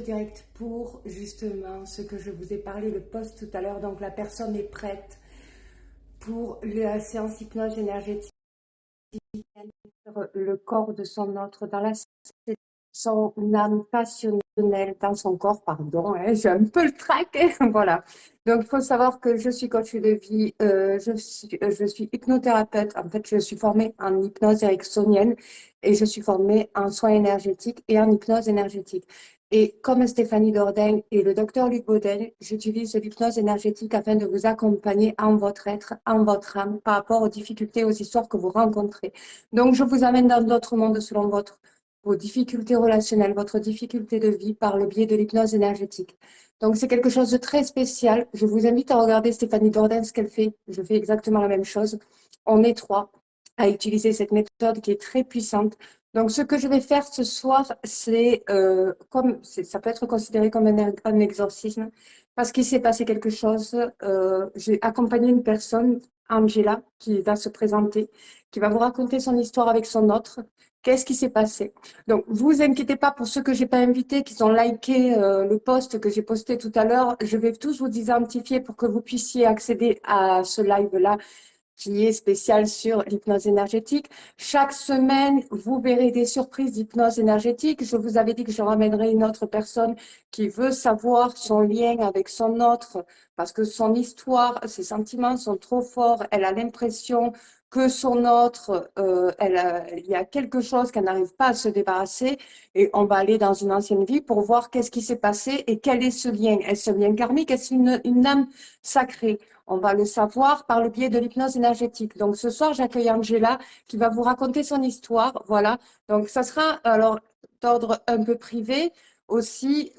direct pour justement ce que je vous ai parlé, le post tout à l'heure. Donc la personne est prête pour la séance hypnose énergétique sur le corps de son autre, dans la son âme passionnelle dans son corps, pardon, hein, j'ai un peu le trac, voilà. Donc, il faut savoir que je suis coach de vie, je suis hypnothérapeute, en fait, je suis formée en hypnose ericksonienne et je suis formée en soins énergétiques et en hypnose énergétique. Et comme Stéphanie Dordain et le docteur Luc Baudin, j'utilise l'hypnose énergétique afin de vous accompagner en votre être, en votre âme, par rapport aux difficultés, aux histoires que vous rencontrez. Donc, je vous amène dans d'autres mondes selon vos difficultés relationnelles, votre difficulté de vie par le biais de l'hypnose énergétique. Donc, c'est quelque chose de très spécial. Je vous invite à regarder Stéphanie Dordain, ce qu'elle fait. Je fais exactement la même chose. On est trois à utiliser cette méthode qui est très puissante. Donc, ce que je vais faire ce soir, ça peut être considéré comme un exorcisme, parce qu'il s'est passé quelque chose. J'ai accompagné une personne, Angela, qui va se présenter, qui va vous raconter son histoire avec son autre. Qu'est-ce qui s'est passé? Donc, vous inquiétez pas pour ceux que j'ai pas invités, qui ont liké le post que j'ai posté tout à l'heure. Je vais tous vous identifier pour que vous puissiez accéder à ce live-là qui est spécial sur l'hypnose énergétique. Chaque semaine, vous verrez des surprises d'hypnose énergétique. Je vous avais dit que je ramènerai une autre personne qui veut savoir son lien avec son autre, parce que son histoire, ses sentiments sont trop forts. Elle a l'impression que son autre, il y a quelque chose qu'elle n'arrive pas à se débarrasser. Et on va aller dans une ancienne vie pour voir qu'est-ce qui s'est passé et quel est ce lien. Est-ce un lien karmique? Est-ce une âme sacrée? On va le savoir par le biais de l'hypnose énergétique. Donc, ce soir, j'accueille Angela qui va vous raconter son histoire. Voilà. Donc, ça sera alors d'ordre un peu privé. Aussi,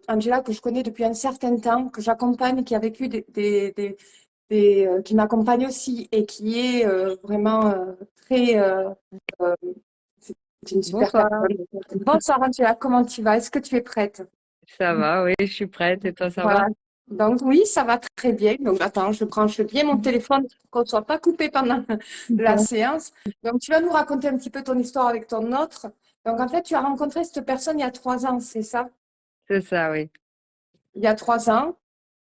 Angela, que je connais depuis un certain temps, que j'accompagne, qui a vécu qui m'accompagne aussi et qui est vraiment très. Euh, c'est une super Bonsoir, personne. Bonsoir, Angela. Comment tu vas? Est-ce que tu es prête? ça va, oui, je suis prête. Et toi, ça va? Voilà. Donc oui, ça va très bien. Donc attends, je branche bien mon téléphone pour qu'on ne soit pas coupé pendant la Bon. séance. Donc tu vas nous raconter un petit peu ton histoire avec ton autre. Donc en fait, tu as rencontré cette personne il y a 3 ans, c'est ça? C'est ça, oui. Il y a 3 ans.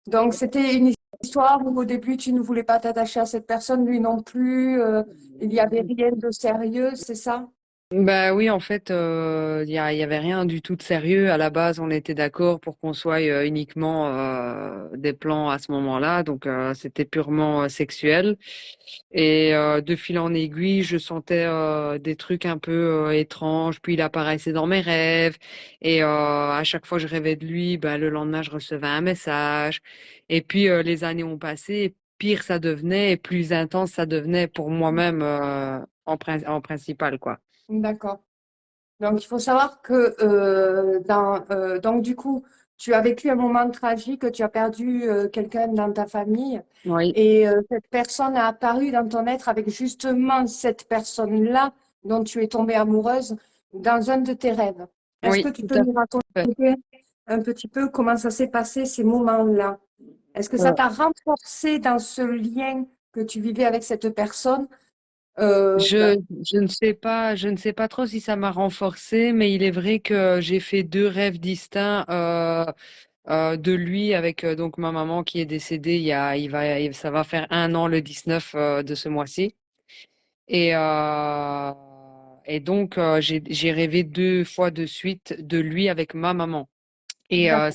Donc c'était une histoire où au début tu ne voulais pas t'attacher à cette personne, lui non plus. Il n'y avait rien de sérieux, c'est ça? Bah oui, en fait, y avait rien du tout de sérieux. À la base, on était d'accord pour qu'on soit uniquement des plans à ce moment-là. Donc, c'était purement sexuel. Et de fil en aiguille, je sentais des trucs un peu étranges. Puis il apparaissait dans mes rêves. Et à chaque fois que je rêvais de lui, bah, le lendemain, je recevais un message. Et puis les années ont passé. Et pire ça devenait, et plus intense ça devenait pour moi-même en principal, quoi. D'accord. Donc, il faut savoir que donc du coup, tu as vécu un moment tragique, tu as perdu quelqu'un dans ta famille Oui, et cette personne a apparu dans ton être avec justement cette personne-là dont tu es tombée amoureuse dans un de tes rêves. Est-ce que oui, tu tout peux à nous fait. raconter un petit peu comment ça s'est passé ces moments-là? Est-ce que ça Euh, t'a renforcé dans ce lien que tu vivais avec cette personne? Euh, je ne sais pas trop si ça m'a renforcé, mais il est vrai que j'ai fait deux rêves distincts de lui avec donc ma maman qui est décédée ça va faire un an le 19 de ce mois-ci. Et, et donc j'ai rêvé deux fois de suite de lui avec ma maman. Et d'accord.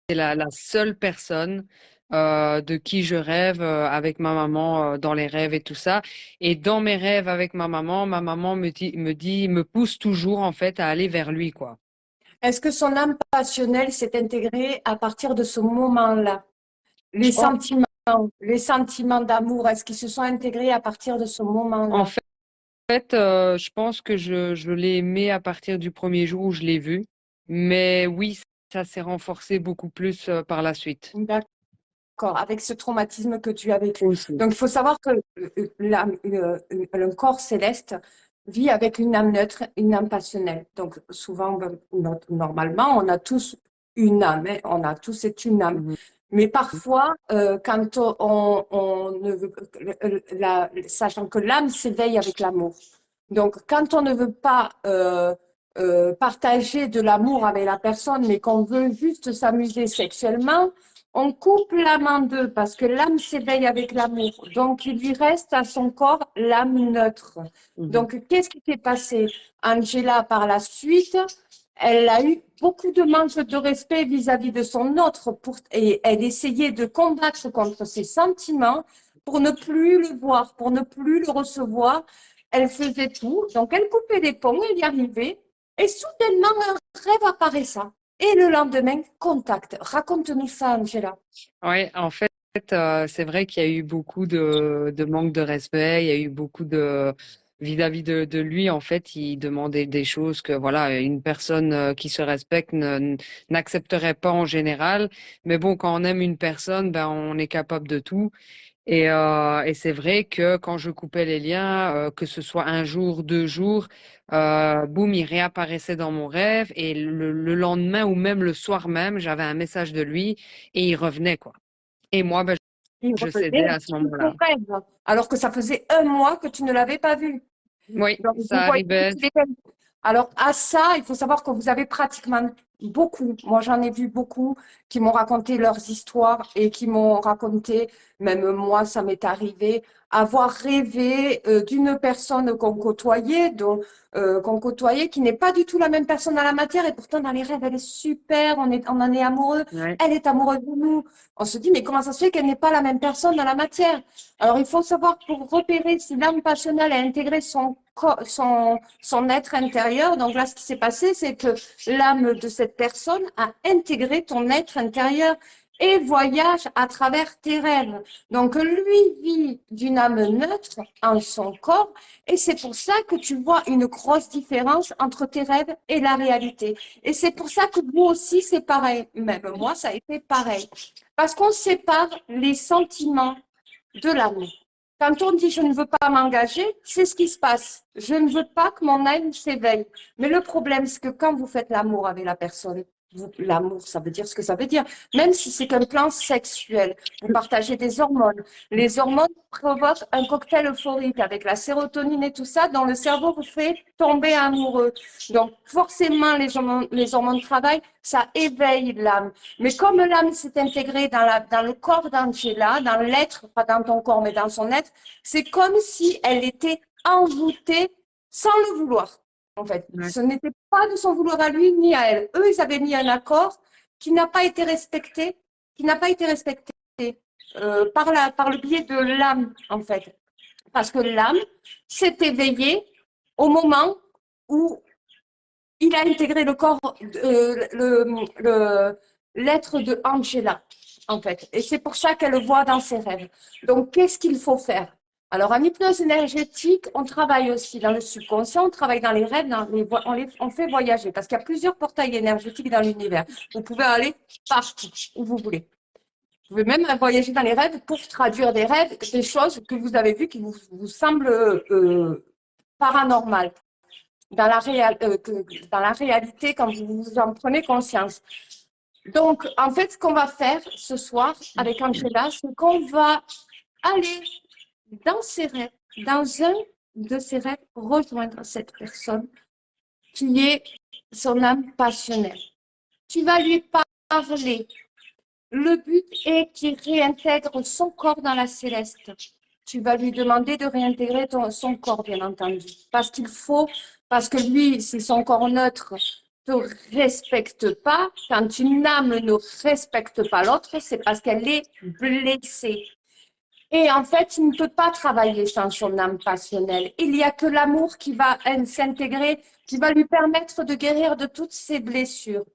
c'est la seule personne de qui je rêve avec ma maman dans les rêves et tout ça. Et dans mes rêves avec ma maman me pousse toujours en fait à aller vers lui, quoi. Est-ce que son âme passionnelle s'est intégrée à partir de ce moment-là? Je Les pense, sentiments, les sentiments d'amour, est-ce qu'ils se sont intégrés à partir de ce en moment-là? fait, je pense que je l'ai aimé à partir du premier jour où je l'ai vu. Mais oui, ça s'est renforcé beaucoup plus par la suite. D'accord, avec ce traumatisme que tu as vécu. Aussi. Donc, il faut savoir que le corps céleste vit avec une âme neutre, une âme passionnelle. Donc, souvent, normalement, on a tous une âme, hein, on a tous c'est une âme. Mhm. Mais parfois, quand on ne veut, sachant que l'âme s'éveille avec l'amour. Donc, quand on ne veut pas partager de l'amour avec la personne, mais qu'on veut juste s'amuser sexuellement, on coupe l'âme en deux parce que l'âme s'éveille avec l'amour. Donc, il lui reste à son corps l'âme neutre. Mhm. Donc, qu'est-ce qui s'est passé? Angela, par la suite, elle a eu beaucoup de manque de respect vis-à-vis de son autre et elle essayait de combattre contre ses sentiments pour ne plus le voir, pour ne plus le recevoir. Elle faisait tout. Donc, elle coupait les ponts, elle y arrivait. Et soudainement, un rêve apparaissait. Et le lendemain, contact. Raconte-nous ça, Angela. Ouais, en fait, c'est vrai qu'il y a eu beaucoup de manque de respect, il y a eu beaucoup de vis-à-vis de lui, en fait, il demandait des choses que voilà, une personne qui se respecte n'accepterait pas en général. Mais bon, quand on aime une personne, ben on est capable de tout. Et c'est vrai que quand je coupais les liens, que ce soit un jour, 2 jours, boum, il réapparaissait dans mon rêve. Et le lendemain ou même le soir même, j'avais un message de lui et il revenait, quoi. Et moi, ben, Il je cédais revenait à ce sous ton moment-là. rêve, alors que ça faisait un mois que tu ne l'avais pas vu. Oui, Donc, vous ça voyez arrivait. qu'il est alors, à ça, il faut savoir que vous avez pratiquement beaucoup, moi j'en ai vu beaucoup qui m'ont raconté leurs histoires et qui m'ont raconté, même moi, ça m'est arrivé, avoir rêvé d'une personne qu'on côtoyait, qui n'est pas du tout la même personne dans la matière et pourtant dans les rêves, elle est super, on en est amoureux, Ouais. elle est amoureuse de nous. On se dit, mais comment ça se fait qu'elle n'est pas la même personne dans la matière? Alors, il faut savoir pour repérer si l'âme passionnelle a intégré son être intérieur. Donc là, ce qui s'est passé, c'est que l'âme de cette personne a intégré ton être intérieur et voyage à travers tes rêves. Donc lui vit d'une âme neutre en son corps et c'est pour ça que tu vois une grosse différence entre tes rêves et la réalité. Et c'est pour ça que vous aussi, c'est pareil. Même moi, ça a été pareil. Parce qu'on sépare les sentiments de l'amour. Quand on dit je ne veux pas m'engager, c'est ce qui se passe. Je ne veux pas que mon âme s'éveille. Mais le problème, c'est que quand vous faites l'amour avec la personne, l'amour, ça veut dire ce que ça veut dire. Même si c'est qu'un plan sexuel, vous partagez des hormones. Les hormones provoquent un cocktail euphorique avec la sérotonine et tout ça, dont le cerveau vous fait tomber amoureux. Donc, forcément, les hormones travaillent, ça éveille l'âme. Mais comme l'âme s'est intégrée dans le corps d'Angela, dans l'être, pas dans ton corps, mais dans son être, c'est comme si elle était envoûtée sans le vouloir, en fait. Ouais. Ce n'était pas de son vouloir à lui ni à elle. Eux, ils avaient mis un accord qui n'a pas été respecté, par le biais de l'âme, en fait. Parce que l'âme s'est éveillée au moment où il a intégré le corps, l'être de Angela, en fait. Et c'est pour ça qu'elle le voit dans ses rêves. Donc, qu'est-ce qu'il faut faire? Alors, en hypnose énergétique, on travaille aussi dans le subconscient, on travaille dans les rêves, on fait voyager, parce qu'il y a plusieurs portails énergétiques dans l'univers. Vous pouvez aller partout, où vous voulez. Vous pouvez même voyager dans les rêves pour traduire des rêves, des choses que vous avez vues qui vous semblent paranormales dans la réalité quand vous en prenez conscience. Donc, en fait, ce qu'on va faire ce soir avec Angela, c'est qu'on va aller dans ses rêves, dans un de ses rêves, rejoindre cette personne qui est son âme passionnelle. Tu vas lui parler. Le but est qu'il réintègre son corps dans la céleste. Tu vas lui demander de réintégrer son corps, bien entendu. Parce que lui, si son corps neutre ne te respecte pas, quand une âme ne respecte pas l'autre, c'est parce qu'elle est blessée. Et en fait, il ne peut pas travailler sans son âme passionnelle. Il n'y a que l'amour qui va s'intégrer, qui va lui permettre de guérir de toutes ses blessures.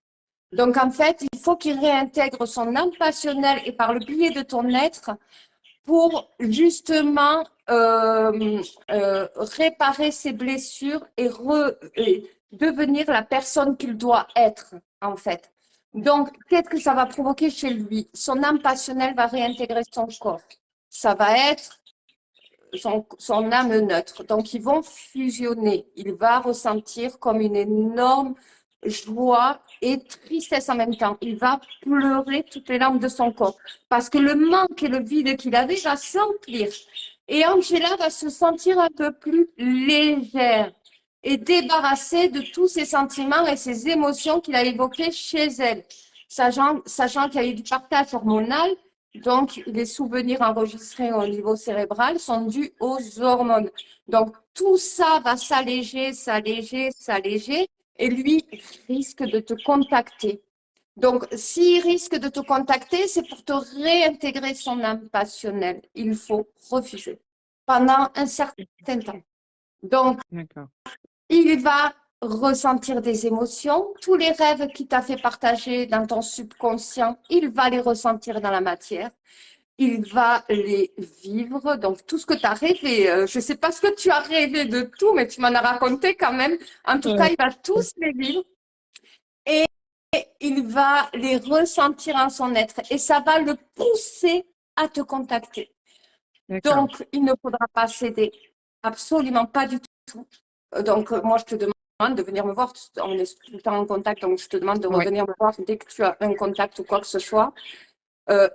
Donc, en fait, il faut qu'il réintègre son âme passionnelle et par le biais de ton être pour justement réparer ses blessures et devenir la personne qu'il doit être, en fait. Donc, qu'est-ce que ça va provoquer chez lui? Son âme passionnelle va réintégrer son corps. Ça va être son âme neutre. Donc, ils vont fusionner. Il va ressentir comme une énorme joie et tristesse en même temps. Il va pleurer toutes les larmes de son corps parce que le manque et le vide qu'il avait va s'emplir. Et Angela va se sentir un peu plus légère. et débarrassée de tous ces sentiments et ces émotions qu'il a évoquées chez elle, sachant qu'il y a eu du partage hormonal, donc les souvenirs enregistrés au niveau cérébral sont dus aux hormones. Donc tout ça va s'alléger, s'alléger, s'alléger, et lui risque de te contacter. Donc, s'il risque de te contacter, c'est pour te réintégrer son âme passionnelle. Il faut refuser pendant un certain temps. Donc, D'accord. il va ressentir des émotions. Tous les rêves qu'il t'a fait partager dans ton subconscient, il va les ressentir dans la matière. Il va les vivre. Donc, tout ce que tu as rêvé, je ne sais pas ce que tu as rêvé de tout, mais tu m'en as raconté quand même. En tout cas, Ouais. il va tous les vivre. Et il va les ressentir en son être et ça va le pousser à te contacter. D'accord. Donc, il ne faudra pas céder, absolument pas du tout. Donc, moi, je te demande de venir me voir. On est tout le temps en contact, donc je te demande de Ouais. revenir me voir dès que tu as un contact ou quoi que ce soit.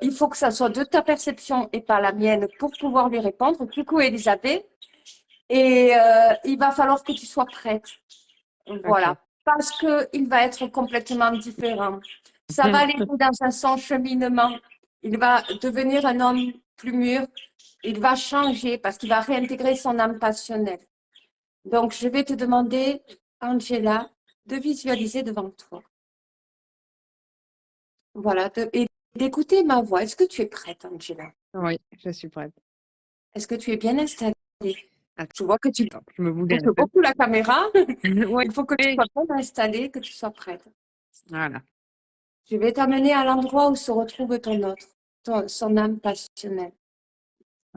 Il faut que ça soit de ta perception et pas la mienne pour pouvoir lui répondre. Coucou, Elisabeth. Et il va falloir que tu sois prête. Voilà. Ok. Parce qu'il va être complètement différent. Ça va l'aider dans son cheminement. Il va devenir un homme plus mûr. Il va changer parce qu'il va réintégrer son âme passionnelle. Donc, je vais te demander, Angela, de visualiser devant toi. Voilà. Et d'écouter ma voix. Est-ce que tu es prête, Angela? Oui, je suis prête. Est-ce que tu es bien installée? Je Attends, vois que tu je me bouge un bouges peu. beaucoup la caméra. Ouais. Il faut que tu sois bien installée, que tu sois prête. Voilà. Je vais t'amener à l'endroit où se retrouve son âme passionnelle.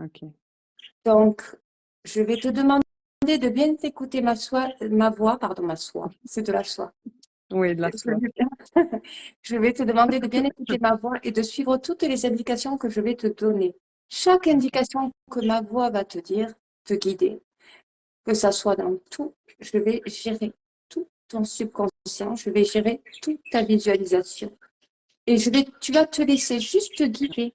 Ok. Donc, je vais te demander de bien écouter ma voix, pardon, ma soie, c'est de la soie. Oui, de la Je soie. vais, je vais te demander de bien écouter ma voix et de suivre toutes les indications que je vais te donner. Chaque indication que ma voix va te dire, te guider, que ça soit dans tout, je vais gérer tout ton subconscient, je vais gérer toute ta visualisation. Et tu vas te laisser juste guider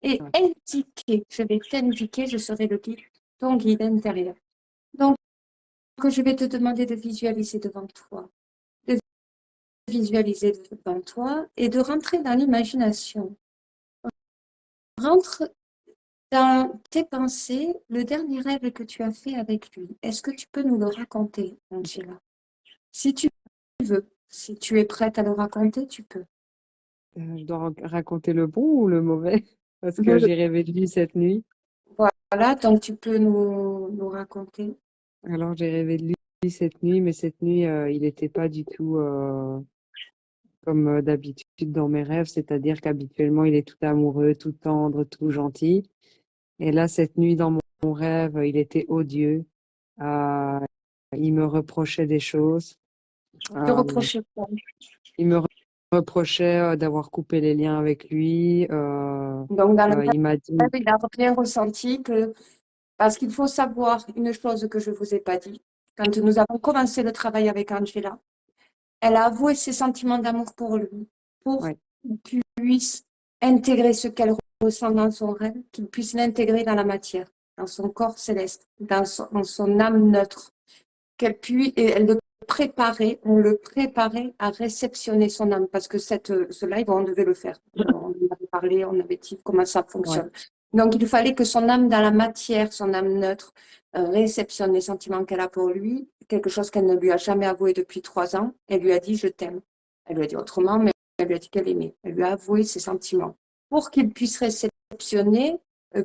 et indiquer. Je vais t'indiquer, je serai ton guide intérieur. Donc, je vais te demander de visualiser devant toi, de visualiser devant toi et de rentrer dans l'imagination. Rentre dans tes pensées le dernier rêve que tu as fait avec lui. Est-ce que tu peux nous le raconter, Angela? Si tu veux, si tu es prête à le raconter, tu peux. Je dois raconter le bon ou le mauvais? Parce que Le- j'ai rêvé de lui cette nuit. Voilà, donc tu peux nous raconter. Alors, j'ai rêvé de lui cette nuit, mais cette nuit, il n'était pas du tout comme d'habitude dans mes rêves, c'est-à-dire qu'habituellement, il est tout amoureux, tout tendre, tout gentil. Et là, cette nuit, dans mon rêve, il était odieux. Euh, il me reprochait des choses. Te Euh, reprocher quoi? il me reprochait d'avoir coupé les liens avec lui. Donc, dans le Il m'a dit, rêve, il a bien ressenti que, parce qu'il faut savoir une chose que je ne vous ai pas dit. Quand nous avons commencé le travail avec Angela, elle a avoué ses sentiments d'amour pour lui, pour ouais, qu'il puisse intégrer ce qu'elle ressent dans son rêve, qu'il puisse l'intégrer dans la matière, dans son corps céleste, dans son âme neutre, et elle on le préparait à réceptionner son âme, parce que ce live, on devait le faire. On en avait parlé, on avait dit comment ça ouais, fonctionne. Donc, il fallait que son âme dans la matière, son âme neutre, réceptionne les sentiments qu'elle a pour lui, quelque chose qu'elle ne lui a jamais avoué depuis 3 ans. Elle lui a dit, je t'aime. Elle lui a dit autrement, mais elle lui a dit qu'elle aimait. Elle lui a avoué ses sentiments pour qu'il puisse réceptionner,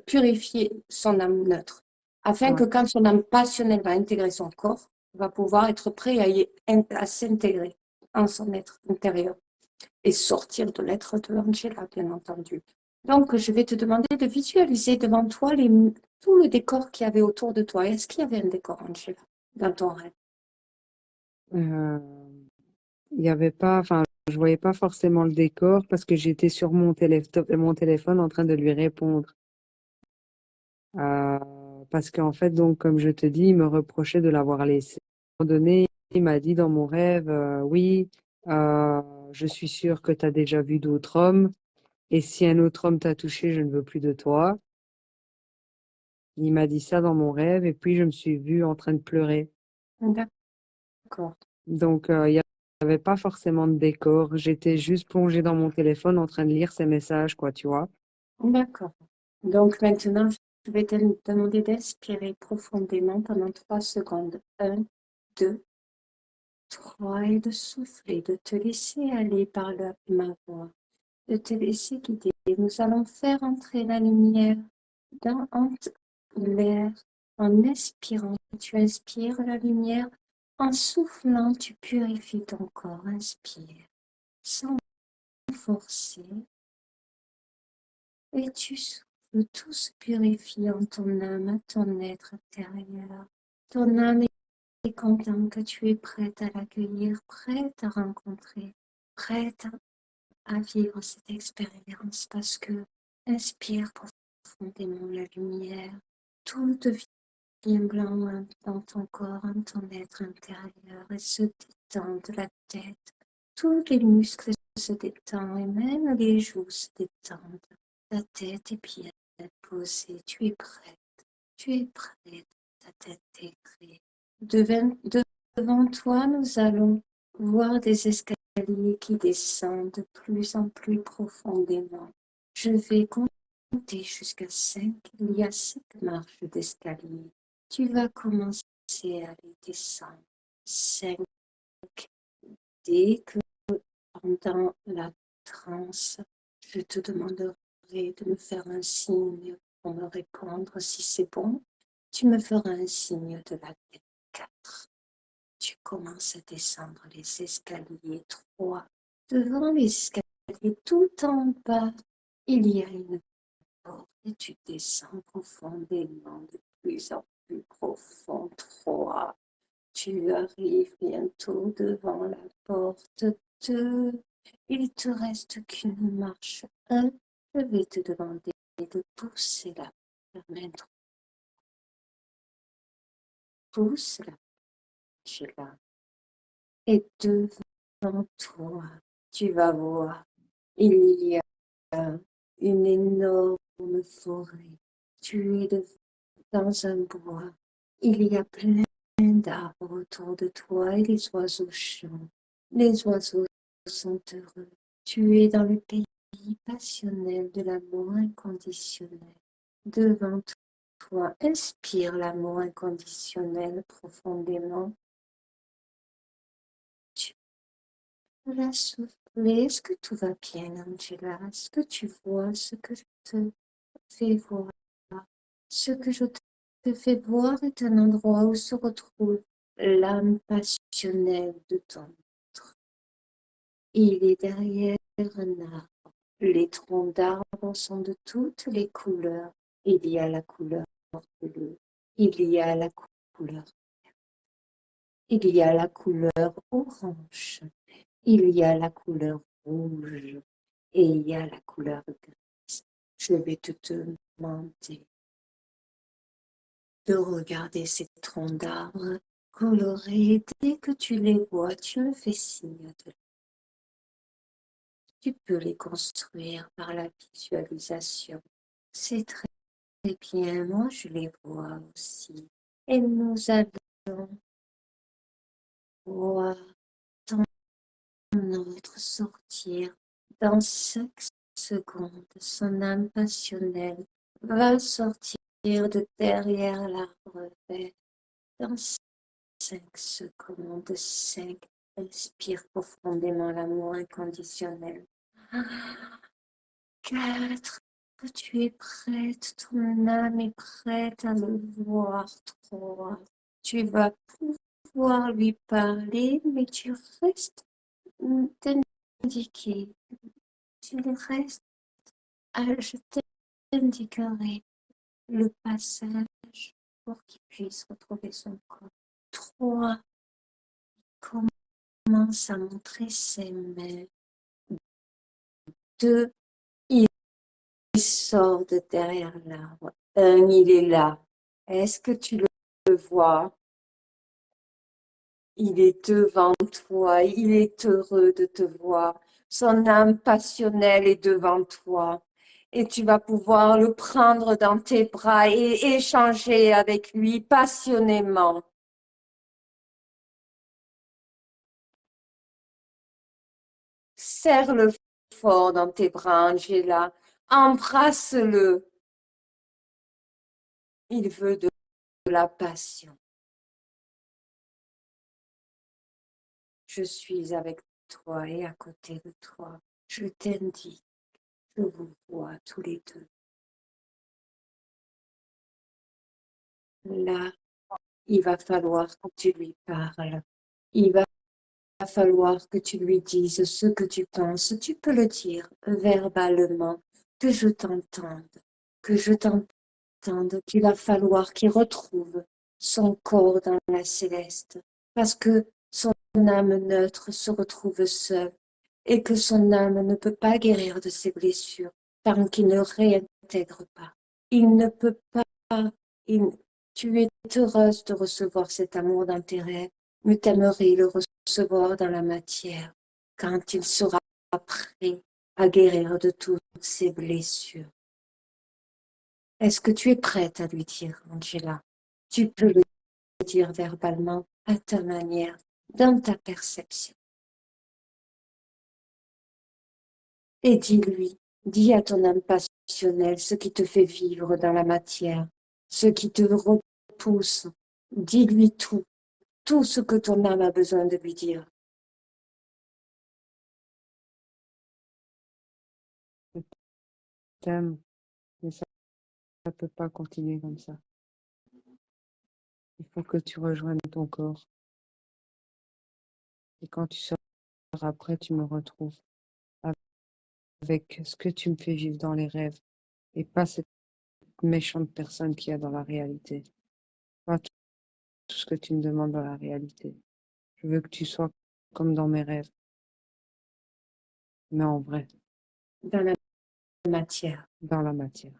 purifier son âme neutre, afin que ouais, quand son âme passionnelle va intégrer son corps, va pouvoir être prêt à s'intégrer en son être intérieur et sortir de l'être de Angela, bien entendu. Donc, je vais te demander de visualiser devant toi tout le décor qu'il y avait autour de toi. Est-ce qu'il y avait un décor, Angela, dans ton rêve? Euh, il y avait pas, enfin, je voyais pas forcément le décor parce que j'étais sur mon téléphone en train de lui répondre. Euh, Parce qu'en fait, donc, comme je te dis, il me reprochait de l'avoir laissé. À un moment donné, il m'a dit dans mon rêve, oui, euh, je suis sûre que tu as déjà vu d'autres hommes, et si un autre homme t'a touché, je ne veux plus de toi. Il m'a dit ça dans mon rêve, et puis je me suis vue en train de pleurer. D'accord. Donc, il n'y avait pas forcément de décor. J'étais juste plongée dans mon téléphone en train de lire ces messages, quoi, tu vois. D'accord. Donc maintenant, je vais te demander d'inspirer profondément pendant 3 secondes. 1, 2, 3 et de souffler, de te laisser aller par ma voix, de te laisser guider. Nous allons faire entrer la lumière dans l'air en expirant. Tu inspires la lumière, en soufflant, tu purifies ton corps. Inspire sans forcer et tu souffles, tout se purifie en ton âme, ton être intérieur. Ton âme est contente que tu es prête à l'accueillir, prête à rencontrer, prête à vivre cette expérience parce que inspire profondément la lumière, tout devient blanc dans ton corps, en ton être intérieur et se détend de la tête. Tous les muscles se détendent et même les joues se détendent. Ta tête est bien posée, tu es prête, ta tête est créée. Devant toi, nous allons voir des escaliers qui descendent de plus en plus profondément. Je vais compter jusqu'à 5. Il y a 5 marches d'escalier. Tu vas commencer à les descendre. 5. Dès que pendant la transe, je te demanderai de me faire un signe pour me répondre si c'est bon. Tu me feras un signe de la tête. 4. Tu commences à descendre les escaliers. 3. Devant les escaliers, tout en bas, il y a une porte et tu descends profondément, de plus en plus profond. 3. Tu arrives bientôt devant la porte. 2. Il te reste qu'une marche. 1. Je vais te demander de pousser la main droite. Pousse la main là. Et devant toi, tu vas voir, il y a une énorme forêt. Tu es dans un bois. Il y a plein d'arbres autour de toi et les oiseaux chantent. Les oiseaux sont heureux. Tu es dans le pays passionnel de l'amour inconditionnel. Devant toi, inspire l'amour inconditionnel profondément. Tu peux la souffler. Est-ce que tout va bien, Angela? Est-ce que tu vois ce que je te fais voir? Ce que je te fais voir est un endroit où se retrouve l'âme passionnelle de ton être. Il est derrière un arbre. Les troncs d'arbres sont de toutes les couleurs. Il y a la couleur bleue, il y a la couleur verte, il y a la couleur orange, il y a la couleur rouge et il y a la couleur grise. Je vais te demander de regarder ces troncs d'arbres colorés. Dès que tu les vois, tu me fais signe de tu peux les construire par la visualisation. C'est très bien, moi je les vois aussi. Et nous allons voir ton autre sortir dans 5 secondes. Son âme passionnelle va sortir de derrière l'arbre vert dans 5 secondes. 5. Respire profondément l'amour inconditionnel. 4. Tu es prête, ton âme est prête à le voir. 3. Tu vas pouvoir lui parler, mais tu restes t'indiquer. Tu restes je t'indiquerai le passage pour qu'il puisse retrouver son corps. 3. Commence à montrer ses mains. 2. Il sort de derrière l'arbre. 1. Il est là. Est-ce que tu le vois? Il est devant toi. Il est heureux de te voir. Son âme passionnelle est devant toi. Et tu vas pouvoir le prendre dans tes bras et échanger avec lui passionnément. Serre-le fort dans tes bras, Angela. Embrasse-le. Il veut de la passion. Je suis avec toi et à côté de toi. Je t'indique, je vous vois tous les deux. Là, il va falloir que tu lui parles. Il va falloir que tu lui dises ce que tu penses. Tu peux le dire verbalement, que je t'entende, que je t'entende, qu'il va falloir qu'il retrouve son corps dans la céleste, parce que son âme neutre se retrouve seule et que son âme ne peut pas guérir de ses blessures tant qu'il ne réintègre pas. Il ne peut pas. Tu es heureuse de recevoir cet amour dans tes rêves, mais t'aimerais le recevoir dans la matière quand il sera prêt à guérir de toutes ses blessures. Est-ce que tu es prête à lui dire, Angela? Tu peux le dire verbalement, à ta manière, dans ta perception. Et dis à ton âme passionnelle ce qui te fait vivre dans la matière, ce qui te repousse. Dis-lui tout ce que ton âme a besoin de lui dire. Je t'aime, mais ça ne peut pas continuer comme ça. Il faut que tu rejoignes ton corps. Et quand tu seras prêt, tu me retrouves avec ce que tu me fais vivre dans les rêves et pas cette méchante personne qu'il y a dans la réalité. Pas tout ce que tu me demandes dans la réalité. Je veux que tu sois comme dans mes rêves, mais en vrai, Dans la matière. dans la matière.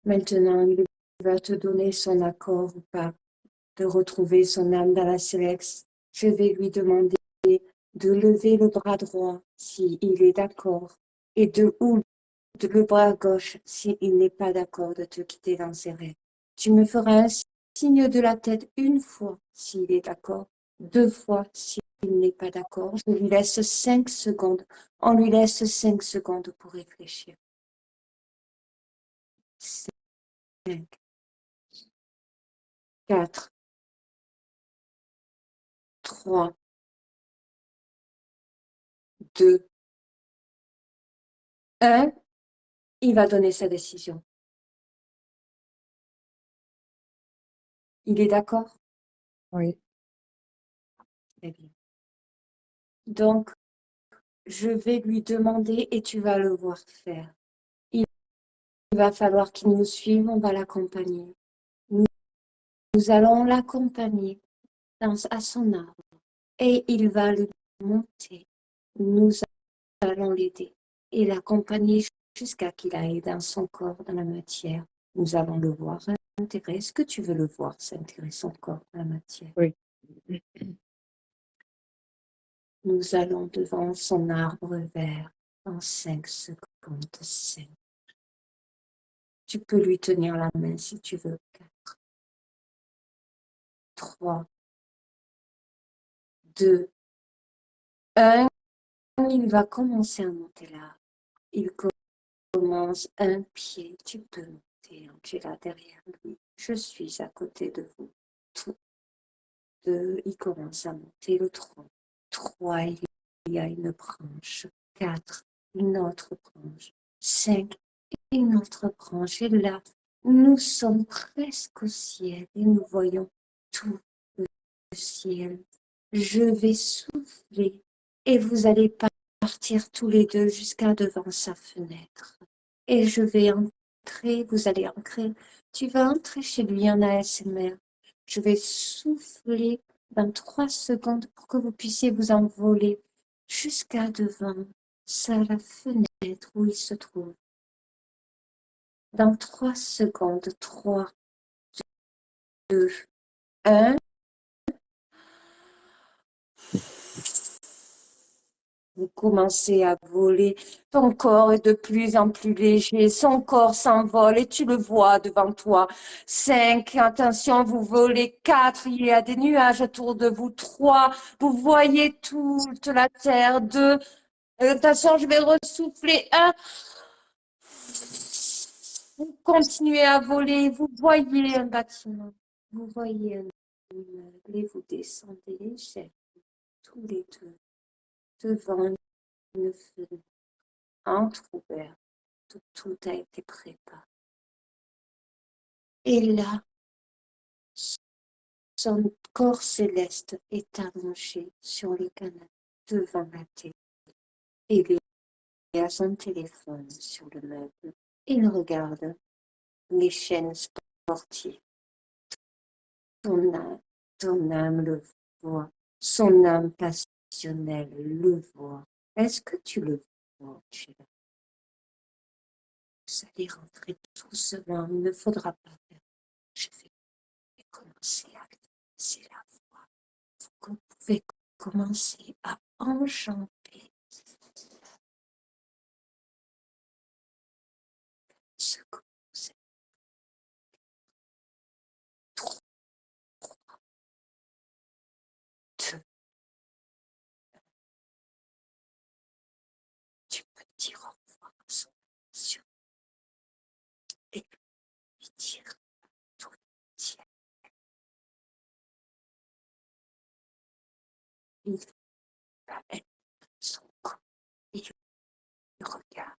Maintenant, il va te donner son accord ou pas de retrouver son âme dans la céleste. Je vais lui demander de lever le bras droit s'il est d'accord et de le bras gauche s'il n'est pas d'accord de te quitter dans ses rêves. Tu me feras un signe de la tête une fois s'il est d'accord, deux fois s'il n'est pas d'accord. Je lui laisse 5 secondes. On lui laisse 5 secondes pour réfléchir. 5, 4, 3, 2, 1. Il va donner sa décision. Il est d'accord? Oui. Très bien. Donc, je vais lui demander et tu vas le voir faire. Il va falloir qu'il nous suive, on va l'accompagner. Nous allons l'accompagner à son arbre et il va le monter. Nous allons l'aider et l'accompagner jusqu'à qu'il aille dans son corps, dans la matière. Nous allons le voir s'intégrer. Est-ce que tu veux le voir s'intégrer son corps dans la matière? Oui. Nous allons devant son arbre vert en 5 secondes. 5. Tu peux lui tenir la main si tu veux. 4, 3, 2, 1. Il va commencer à monter là. Il commence un pied. Tu peux monter. Tu es là derrière lui. Je suis à côté de vous. 2, il commence à monter le tronc. 3, il y a une branche. 4, une autre branche. 5, une autre branche. Et là, nous sommes presque au ciel et nous voyons tout le ciel. Je vais souffler et vous allez partir tous les deux jusqu'à devant sa fenêtre. Et je vais entrer, vous allez entrer, tu vas entrer chez lui en ASMR. Je vais souffler dans 3 secondes pour que vous puissiez vous envoler jusqu'à devant la fenêtre où il se trouve. Dans 3 secondes, 3, 2, 1. Vous commencez à voler. Ton corps est de plus en plus léger. Son corps s'envole et tu le vois devant toi. 5, attention, vous volez. 4, il y a des nuages autour de vous. 3, vous voyez toute la terre. 2, attention, je vais ressouffler. 1, vous continuez à voler. Vous voyez un bâtiment. Vous voyez un immeuble et vous descendez légèrement, tous les deux, devant une fenêtre entrouverte. Tout a été préparé. Et là, son corps céleste est allongé sur le canapé devant la télé. Il y a son téléphone sur le meuble. Il regarde les chaînes sportives. Ton âme le voit. Son âme passionnelle le voit. Est-ce que tu le vois, Angela? Vous allez rentrer doucement. Il ne faudra pas faire. Je vais commencer à laisser la voix. Vous pouvez commencer à enchanter ce que vous êtes. 3, 2, tu peux dire au revoir à son attention et lui dire tout entier. Il va être son corps. Il regarde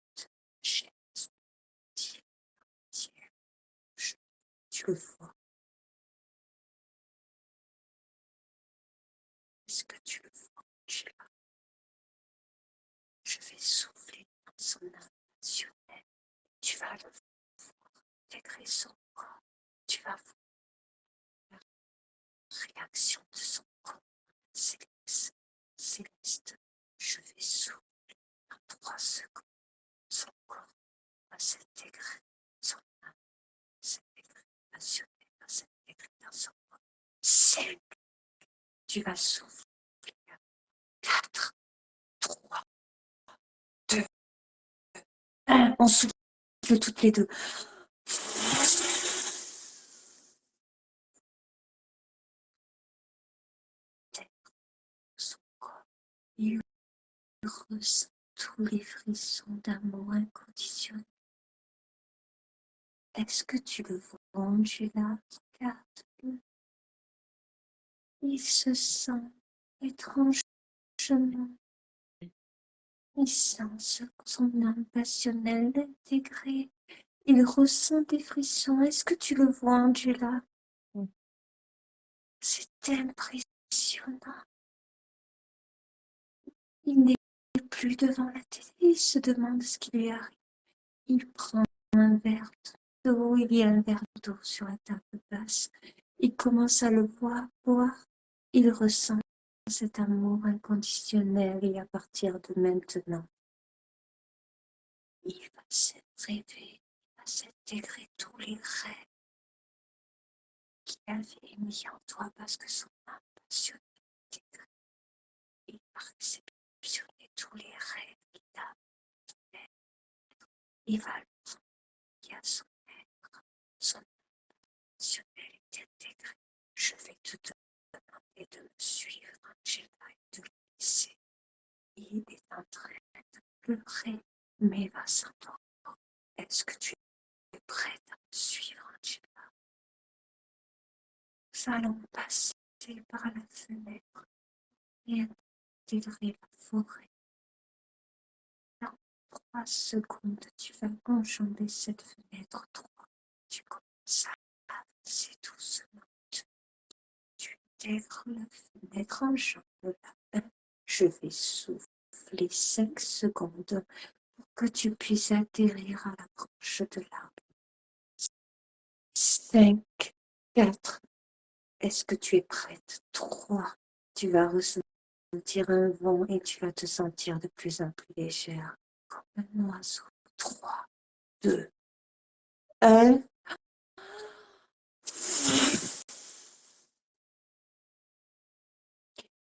chez son entier. Tu le vois. Est-ce que tu le vois, Angela? Je vais souffler dans son âme passionnelle. Tu vas le voir intégrer son corps. Tu vas voir la réaction de son corps céleste. Je vais souffler en 3 secondes. Son corps va s'intégrer. Son âme s'intégrer. Passionnelle va s'intégrer dans son corps. 5. Tu vas souffler. 4, 3, 2, 1. On souffle toutes les deux. Son corps, il ressent tous les frissons d'amour inconditionnel. Est-ce que tu le vois, Angela? Regarde-le. Il se sent étrangement. Il sent son âme passionnelle intégrée. Il ressent des frissons. Est-ce que tu le vois, Angela? C'est impressionnant. Il n'est plus devant la télé. Il se demande ce qui lui arrive. Il prend un verre d'eau. Il y a un verre d'eau sur la table basse. Il commence à le boire. Il ressent cet amour inconditionnel et à partir de maintenant, il va s'élever, il va s'intégrer tous les rêves qu'il avait mis en toi parce que son âme passionnée intégrée. Il va réceptionner tous les rêves qu'il a. Il va le dire à son être. Son âme passionnelle est intégrée. Je vais te demander de me suivre, Angela, et de le laisser. Il est en train de pleurer, mais il va s'endormir. Est-ce que tu es prête à me suivre, Angela? Nous allons passer par la fenêtre et intégrer la forêt. Dans 3 secondes, tu vas enjamber cette fenêtre 3. Tu commences à avancer doucement. Tu intègres la fenêtre, enjambe-la. Je vais souffler 5 secondes pour que tu puisses atterrir à la branche de l'arbre. 5, 4. Est-ce que tu es prête? 3. Tu vas ressentir un vent et tu vas te sentir de plus en plus légère, comme un oiseau. 3, 2, 1.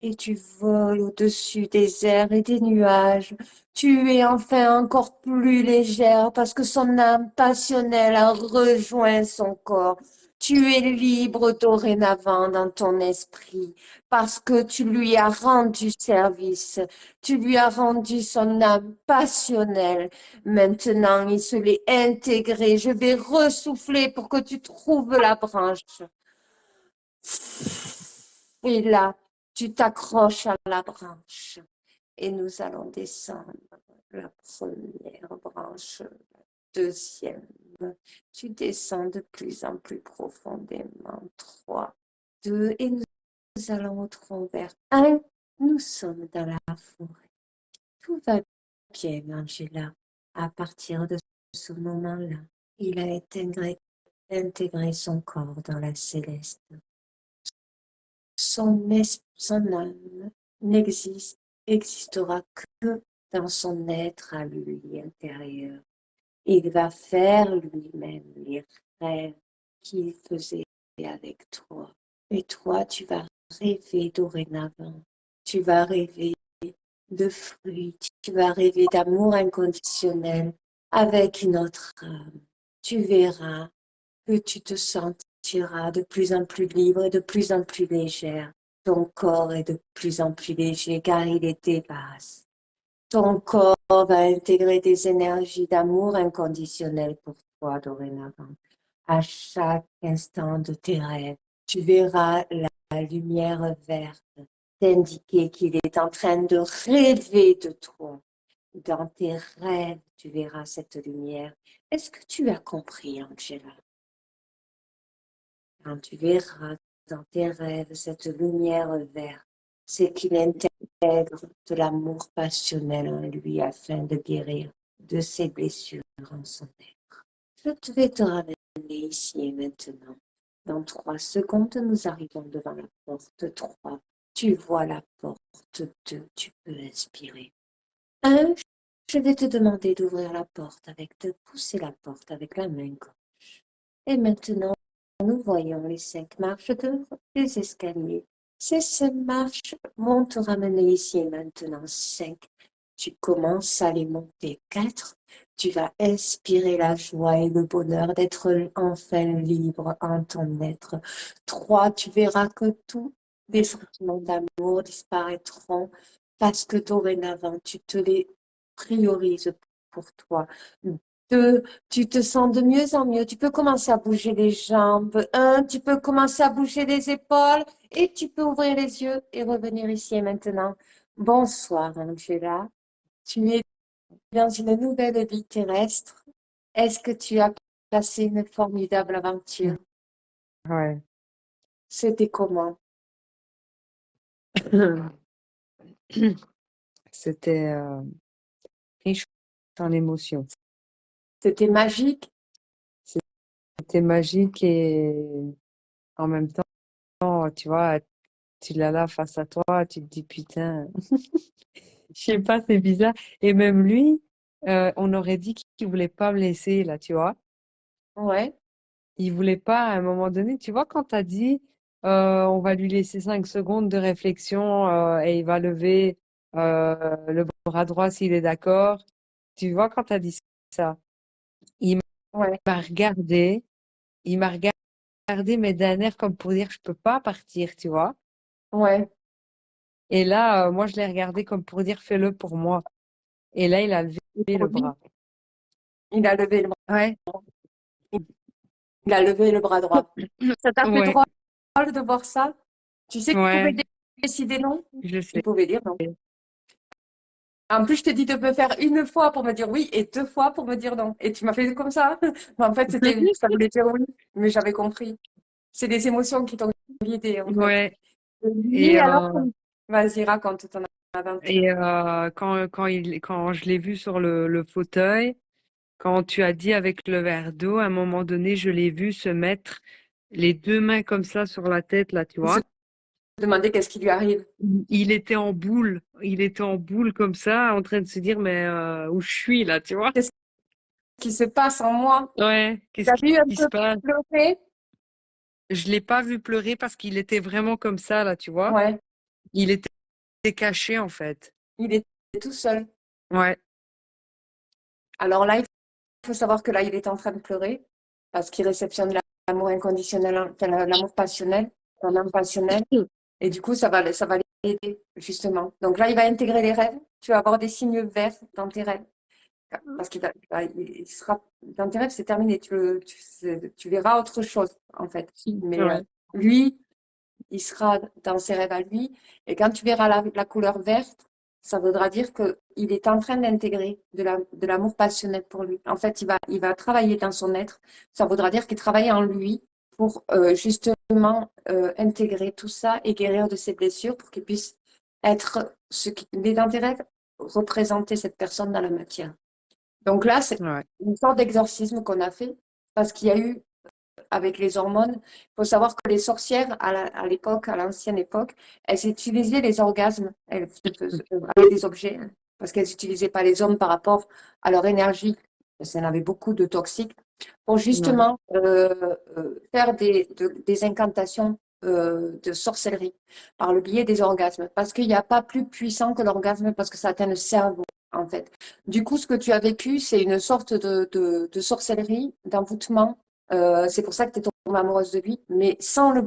et tu voles au-dessus des airs et des nuages. Tu es enfin encore plus légère parce que son âme passionnelle a rejoint son corps. Tu es libre dorénavant dans ton esprit parce que tu lui as rendu service. Tu lui as rendu son âme passionnelle. Maintenant, il se l'est intégré. Je vais ressouffler pour que tu trouves la branche. Et là, tu t'accroches à la branche et nous allons descendre la première branche, la deuxième. Tu descends de plus en plus profondément. 3, 2, et nous allons au tronc vert. 1, nous sommes dans la forêt. Tout va bien, Angela. À partir de ce moment-là, il a intégré son corps dans la céleste. Son âme n'existera que dans son être à lui intérieur. Il va faire lui-même les rêves qu'il faisait avec toi. Et toi, tu vas rêver dorénavant. Tu vas rêver de fruits. Tu vas rêver d'amour inconditionnel avec une autre âme. Tu verras que tu te sentiras de plus en plus libre et de plus en plus légère. Ton corps est de plus en plus léger car il est dépasse. Ton corps va intégrer des énergies d'amour inconditionnel pour toi dorénavant. À chaque instant de tes rêves, tu verras la lumière verte t'indiquer qu'il est en train de rêver de toi. Dans tes rêves, tu verras cette lumière. Est-ce que tu as compris, Angela? Quand tu verras dans tes rêves cette lumière verte, c'est qu'il intègre de l'amour passionnel en lui afin de guérir de ses blessures en son être. Je vais te ramener ici et maintenant. Dans 3 secondes, nous arrivons devant la porte 3. Tu vois la porte 2, tu peux inspirer. 1, je vais te demander d'ouvrir la porte de pousser la porte avec la main gauche. Et maintenant, nous voyons les 5 marches des escaliers. Ces 5 marches vont te ramener ici et maintenant. 5. Tu commences à les monter. 4. Tu vas inspirer la joie et le bonheur d'être enfin libre en ton être. 3. Tu verras que tous les sentiments d'amour disparaîtront parce que dorénavant, tu te les priorises pour toi. 2. Tu te sens de mieux en mieux. Tu peux commencer à bouger les jambes. 1. Tu peux commencer à bouger les épaules et tu peux ouvrir les yeux et revenir ici et maintenant. Bonsoir, Angela. Tu es dans une nouvelle vie terrestre. Est-ce que tu as passé une formidable aventure? Ouais. C'était comment? C'était riche en émotions. C'était magique? C'était magique et en même temps, tu vois, tu l'as là face à toi, tu te dis putain, je sais pas, c'est bizarre. Et même lui, on aurait dit qu'il voulait pas me laisser là, tu vois. Ouais, Il voulait pas à un moment donné, tu vois, quand tu as dit on va lui laisser 5 secondes de réflexion et il va lever le bras droit s'il est d'accord. Tu vois, quand tu as dit ça, il ouais, m'a regardé, il m'a regardé, mais d'un air comme pour dire je peux pas partir, tu vois. ouais. Et là, moi, je l'ai regardé comme pour dire fais-le pour moi. Et là, il a levé Et le pour lui, bras. il a levé le bras. Ouais, Il a levé le bras droit. Ça t'a fait ouais, drôle de voir ça? Tu sais qu'il pouvait ouais, décider non? je Il sais. pouvait dire non. En plus, je t'ai dit de me faire une fois pour me dire oui et 2 fois pour me dire non. Et tu m'as fait comme ça. Mais en fait, ça voulait dire oui, mais j'avais compris. C'est des émotions qui t'ont guidé, en fait. Ouais. Et Et, lui, alors, vas-y, raconte ton aventure. quand je l'ai vu sur le fauteuil, quand tu as dit avec le verre d'eau, à un moment donné, je l'ai vu se mettre les 2 mains comme ça sur la tête, là, tu Il se vois. demandait qu'est-ce qui lui arrive. Il était en boule. Il était en boule comme ça, en train de se dire, mais où je suis, là, tu vois. Qu'est-ce qui se passe en moi? Ouais, Tu qu'est-ce as vu un qui peu se passe? pleurer? Je l'ai pas vu pleurer parce qu'il était vraiment comme ça, là, tu vois. Ouais. Il était caché, en fait. Il est tout seul. Ouais. Alors là, il faut savoir que là, il est en train de pleurer parce qu'il réceptionne l'amour inconditionnel, enfin, l'amour passionnel, son âme passionnelle. Et du coup, ça va l'aider, justement. Donc là, il va intégrer les rêves. Tu vas avoir des signes verts dans tes rêves. Parce il sera dans tes rêves, c'est terminé. Tu verras autre chose, en fait. Mais Ouais. lui, il sera dans ses rêves à lui. Et quand tu verras la couleur verte, ça voudra dire qu'il est en train d'intégrer de l'amour passionnel pour lui. En fait, il va travailler dans son être. Ça voudra dire qu'il travaille en lui pour justement intégrer tout ça et guérir de ses blessures pour qu'il puisse être ce qu'il est dans tes rêves, représenter cette personne dans la matière. Donc là, c'est Ouais. une sorte d'exorcisme qu'on a fait parce qu'il y a eu avec les hormones. Il faut savoir que les sorcières, à l'époque, à l'ancienne époque, elles utilisaient les orgasmes avec des objets, hein, parce qu'elles n'utilisaient pas les hommes par rapport à leur énergie, parce qu'elles avaient beaucoup de toxiques, pour Ouais. justement faire des incantations de sorcellerie par le biais des orgasmes, parce qu'il n'y a pas plus puissant que l'orgasme, parce que ça atteint le cerveau, en fait. Du coup, ce que tu as vécu, c'est une sorte de sorcellerie, d'envoûtement. C'est pour ça que tu es tombée amoureuse de lui, mais sans le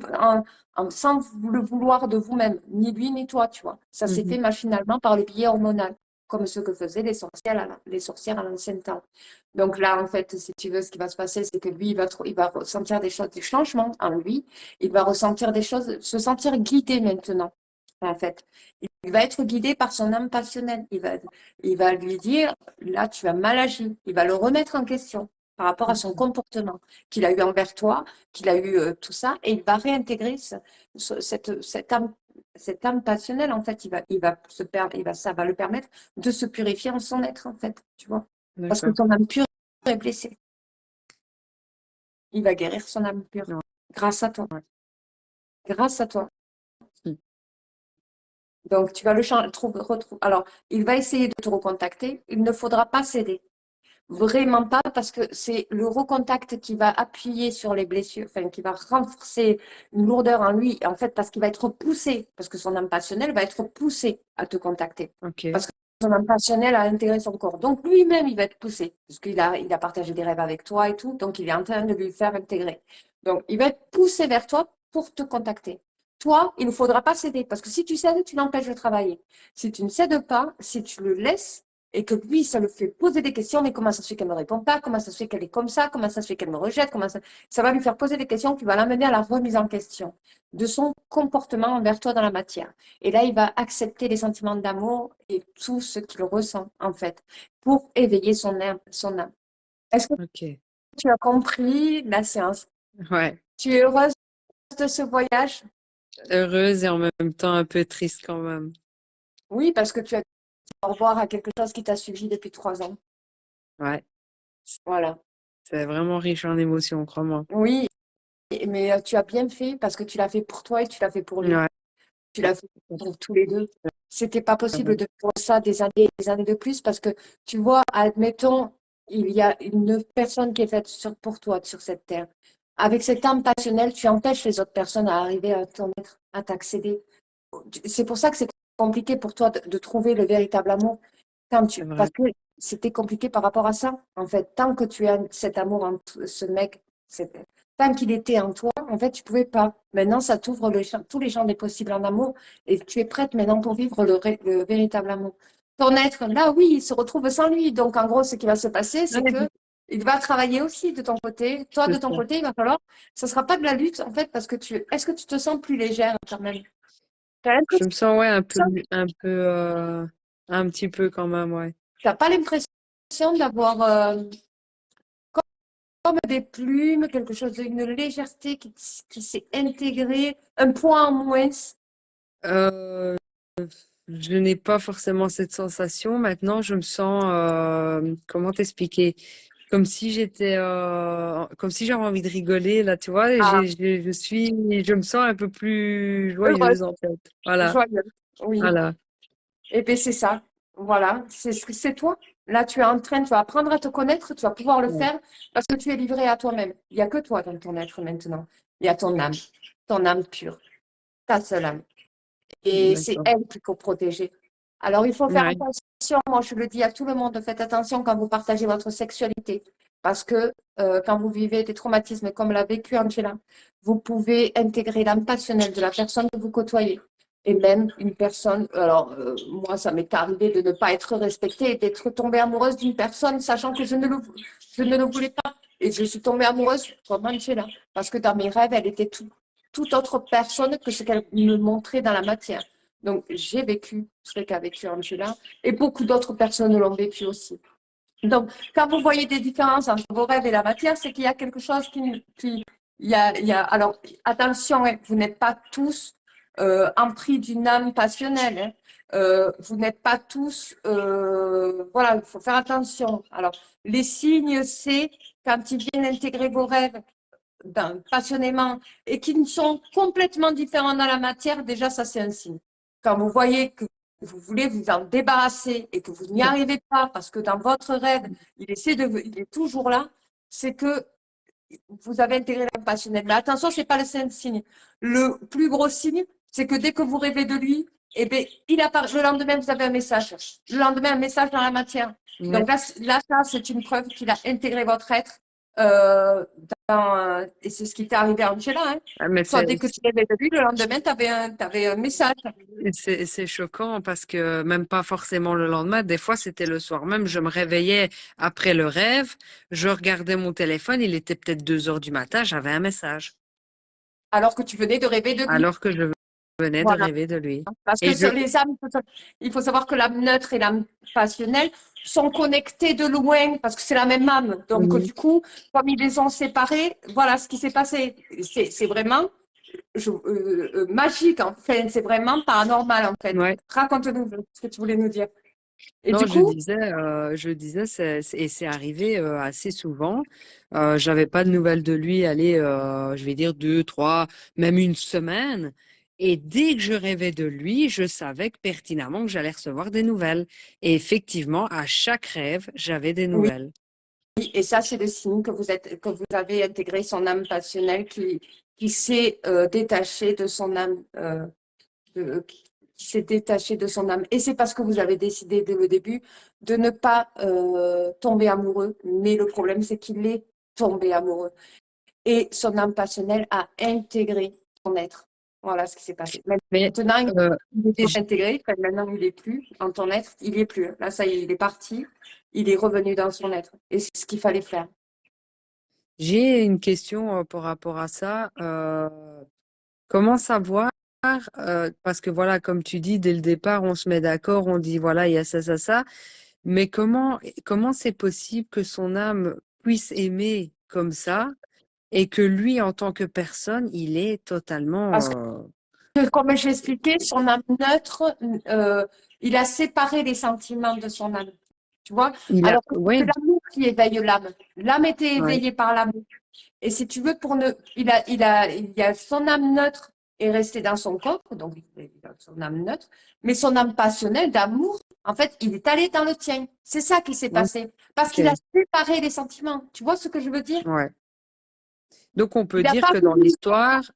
vouloir de vous-même, ni lui ni toi, tu vois. Ça s'est fait Mhm. machinalement par le biais hormonal, comme ce que faisaient les sorcières à l'ancien temps. Donc là, en fait, si tu veux, ce qui va se passer, c'est que lui, il va ressentir des choses, des changements en lui. Il va ressentir des choses, se sentir guidé maintenant, en fait. Il va être guidé par son âme passionnelle. Il va lui dire, là, tu as mal agi. Il va le remettre en question par rapport à son comportement qu'il a eu envers toi, qu'il a eu tout ça, et il va réintégrer cette âme passionnelle, en fait. Ça va le permettre de se purifier en son être, en fait, tu vois. Parce que D'accord. son âme pure est blessée. Il va guérir son âme pure Ouais. grâce à toi. Ouais. Grâce à toi. Mm. Donc, tu vas le retrouver. Alors, il va essayer de te recontacter. Il ne faudra pas céder. Vraiment pas, parce que c'est le recontact qui va appuyer sur les blessures, enfin, qui va renforcer une lourdeur en lui, en fait, parce qu'il va être poussé, parce que son âme passionnelle va être poussé à te contacter. Ok. Parce que son âme passionnelle a intégré son corps. Donc, lui-même, il va être poussé, parce il a partagé des rêves avec toi et tout, donc il est en train de lui faire intégrer. Donc, il va être poussé vers toi pour te contacter. Toi, il ne faudra pas céder, parce que si tu cèdes, tu l'empêches de travailler. Si tu ne cèdes pas, si tu le laisses, et que lui, ça le fait poser des questions, mais comment ça se fait qu'elle ne me répond pas? Comment ça se fait qu'elle est comme ça? Comment ça se fait qu'elle me rejette? Ça va lui faire poser des questions qui va l'amener à la remise en question de son comportement envers toi dans la matière. Et là, il va accepter les sentiments d'amour et tout ce qu'il ressent, en fait, pour éveiller son âme. Son âme. Est-ce que Ok. tu as compris la séance? Ouais. Tu es heureuse de ce voyage? Heureuse et en même temps un peu triste quand même. Oui, parce que tu as dit au revoir à quelque chose qui t'a suivi depuis 3 ans. Ouais. Voilà. C'est vraiment riche en émotions, crois-moi. Oui, mais tu as bien fait parce que tu l'as fait pour toi et tu l'as fait pour lui. Ouais. Tu l'as fait pour tous les deux. C'était pas possible de faire ça des années et des années de plus parce que tu vois, admettons, il y a une personne qui est faite pour toi sur cette terre. Avec cette âme passionnelle, tu empêches les autres personnes à arriver à ton être, à t'accéder. C'est pour ça que c'est compliqué pour toi de trouver le véritable amour C'est parce vrai. que c'était compliqué par rapport à ça. En fait, tant que tu as cet amour en ce mec, tant qu'il était en toi, en fait, tu pouvais pas. Maintenant, ça t'ouvre tous les champs des possibles en amour et tu es prête maintenant pour vivre le véritable amour. Ton être, là, oui, il se retrouve sans lui. Donc, en gros, ce qui va se passer, c'est que il va travailler aussi de ton côté. Toi, de C'est ton ça. côté, il va falloir. Ce sera pas de la lutte, en fait, parce que est-ce que tu te sens plus légère quand même? T'as Je l'impression, me sens, ouais, un petit peu quand même, ouais. t'as pas l'impression d'avoir comme des plumes, quelque chose d'une légèreté qui s'est intégrée, un point en moins. Euh, je n'ai pas forcément cette sensation. Maintenant, je me sens, comment t'expliquer? Comme si j'avais envie de rigoler, là, tu vois. Ah, Je me sens un peu plus heureuse, joyeuse, en fait. Voilà, joyeuse. Oui. voilà. Et bien, c'est ça. Voilà. C'est toi. Là, tu es en train, tu vas apprendre à te connaître, tu vas pouvoir le Ouais. faire parce que tu es livré à toi-même. Il n'y a que toi dans ton être maintenant. Il y a ton âme pure, ta seule âme. Et c'est D'accord. elle qu'il faut protéger. Alors, il faut faire Ouais. attention, moi je le dis à tout le monde, faites attention quand vous partagez votre sexualité. Parce que quand vous vivez des traumatismes comme l'a vécu Angela, vous pouvez intégrer l'âme passionnelle de la personne que vous côtoyez. Et même une personne, alors moi ça m'est arrivé de ne pas être respectée et d'être tombée amoureuse d'une personne sachant que je ne le voulais pas. Et je suis tombée amoureuse comme Angela. Parce que dans mes rêves, elle était toute autre personne que ce qu'elle me montrait dans la matière. Donc, j'ai vécu ce qu'a vécu Angela et beaucoup d'autres personnes l'ont vécu aussi. Donc, quand vous voyez des différences entre vos rêves et la matière, c'est qu'il y a quelque chose alors, attention, hein, vous n'êtes pas tous empris d'une âme passionnelle. Hein. Vous n'êtes pas tous, voilà, il faut faire attention. Alors, les signes, c'est quand ils viennent intégrer vos rêves passionnément et qui sont complètement différents dans la matière, déjà, ça, c'est un signe. Quand vous voyez que vous voulez vous en débarrasser et que vous n'y arrivez pas parce que dans votre rêve, il est toujours là, c'est que vous avez intégré l'âme passionnelle. Mais attention, ce n'est pas le seul signe. Le plus gros signe, c'est que dès que vous rêvez de lui, eh bien, le lendemain, vous avez un message. Le lendemain, un message dans la matière. Ouais. Donc là ça, c'est une preuve qu'il a intégré votre être. Euh, et c'est ce qui t'est arrivé à Angela. Hein. Ah, mais Soit dès que tu rêvais de lui, le lendemain, tu avais un message. c'est choquant parce que même pas forcément le lendemain, des fois c'était le soir même, je me réveillais après le rêve, je regardais mon téléphone, il était peut-être 2 heures du matin, j'avais un message, Alors que tu venais de rêver de lui. alors que je venais de Voilà. rêver de lui. Parce que Et je, sur les âmes, il faut savoir que l'âme neutre et l'âme passionnelle sont connectées de loin parce que c'est la même âme. Donc, Mhm. du coup, comme ils les ont séparés, voilà ce qui s'est passé. C'est vraiment magique, en fait. C'est vraiment paranormal, en fait. Ouais. Raconte-nous ce que tu voulais nous dire. Et Non, du coup, je disais, et c'est arrivé assez souvent. J'avais pas de nouvelles de lui, allez, je vais dire 2, 3, même une semaine. Et dès que je rêvais de lui, je savais que pertinemment que j'allais recevoir des nouvelles. Et effectivement, à chaque rêve, j'avais des oui, nouvelles. et ça, c'est le signe que vous avez intégré son âme passionnelle qui s'est détachée de son âme qui s'est détaché de son âme. Et c'est parce que vous avez décidé dès le début de ne pas tomber amoureux. Mais le problème, c'est qu'il est tombé amoureux. Et son âme passionnelle a intégré son être. Voilà ce qui s'est passé. Mais Maintenant, euh, il est j- intégré. Maintenant, il n'est plus dans ton être. Il n'y est plus. Là, ça y est, il est parti. Il est revenu dans son être. Et c'est ce qu'il fallait faire. j'ai une question par rapport à ça. Comment savoir, parce que voilà, comme tu dis, dès le départ, on se met d'accord, on dit voilà, il y a ça, ça, ça. Mais comment c'est possible que son âme puisse aimer comme ça et que lui, en tant que personne, il est Parce totalement, que, comme je l'expliquais, son âme neutre, il a séparé les sentiments de son âme. Tu vois? il a, Alors que c'est ouais, l'amour qui éveille l'âme. L'âme était ouais, éveillée par l'amour. Et si tu veux, il a son âme neutre est restée dans son corps, donc il a son âme neutre, mais son âme passionnelle d'amour, en fait, il est allé dans le tien. C'est ça qui s'est passé. Parce qu'il a ok, séparé les sentiments. Tu vois ce que je veux dire? ouais. Donc Il n'a pas voulu.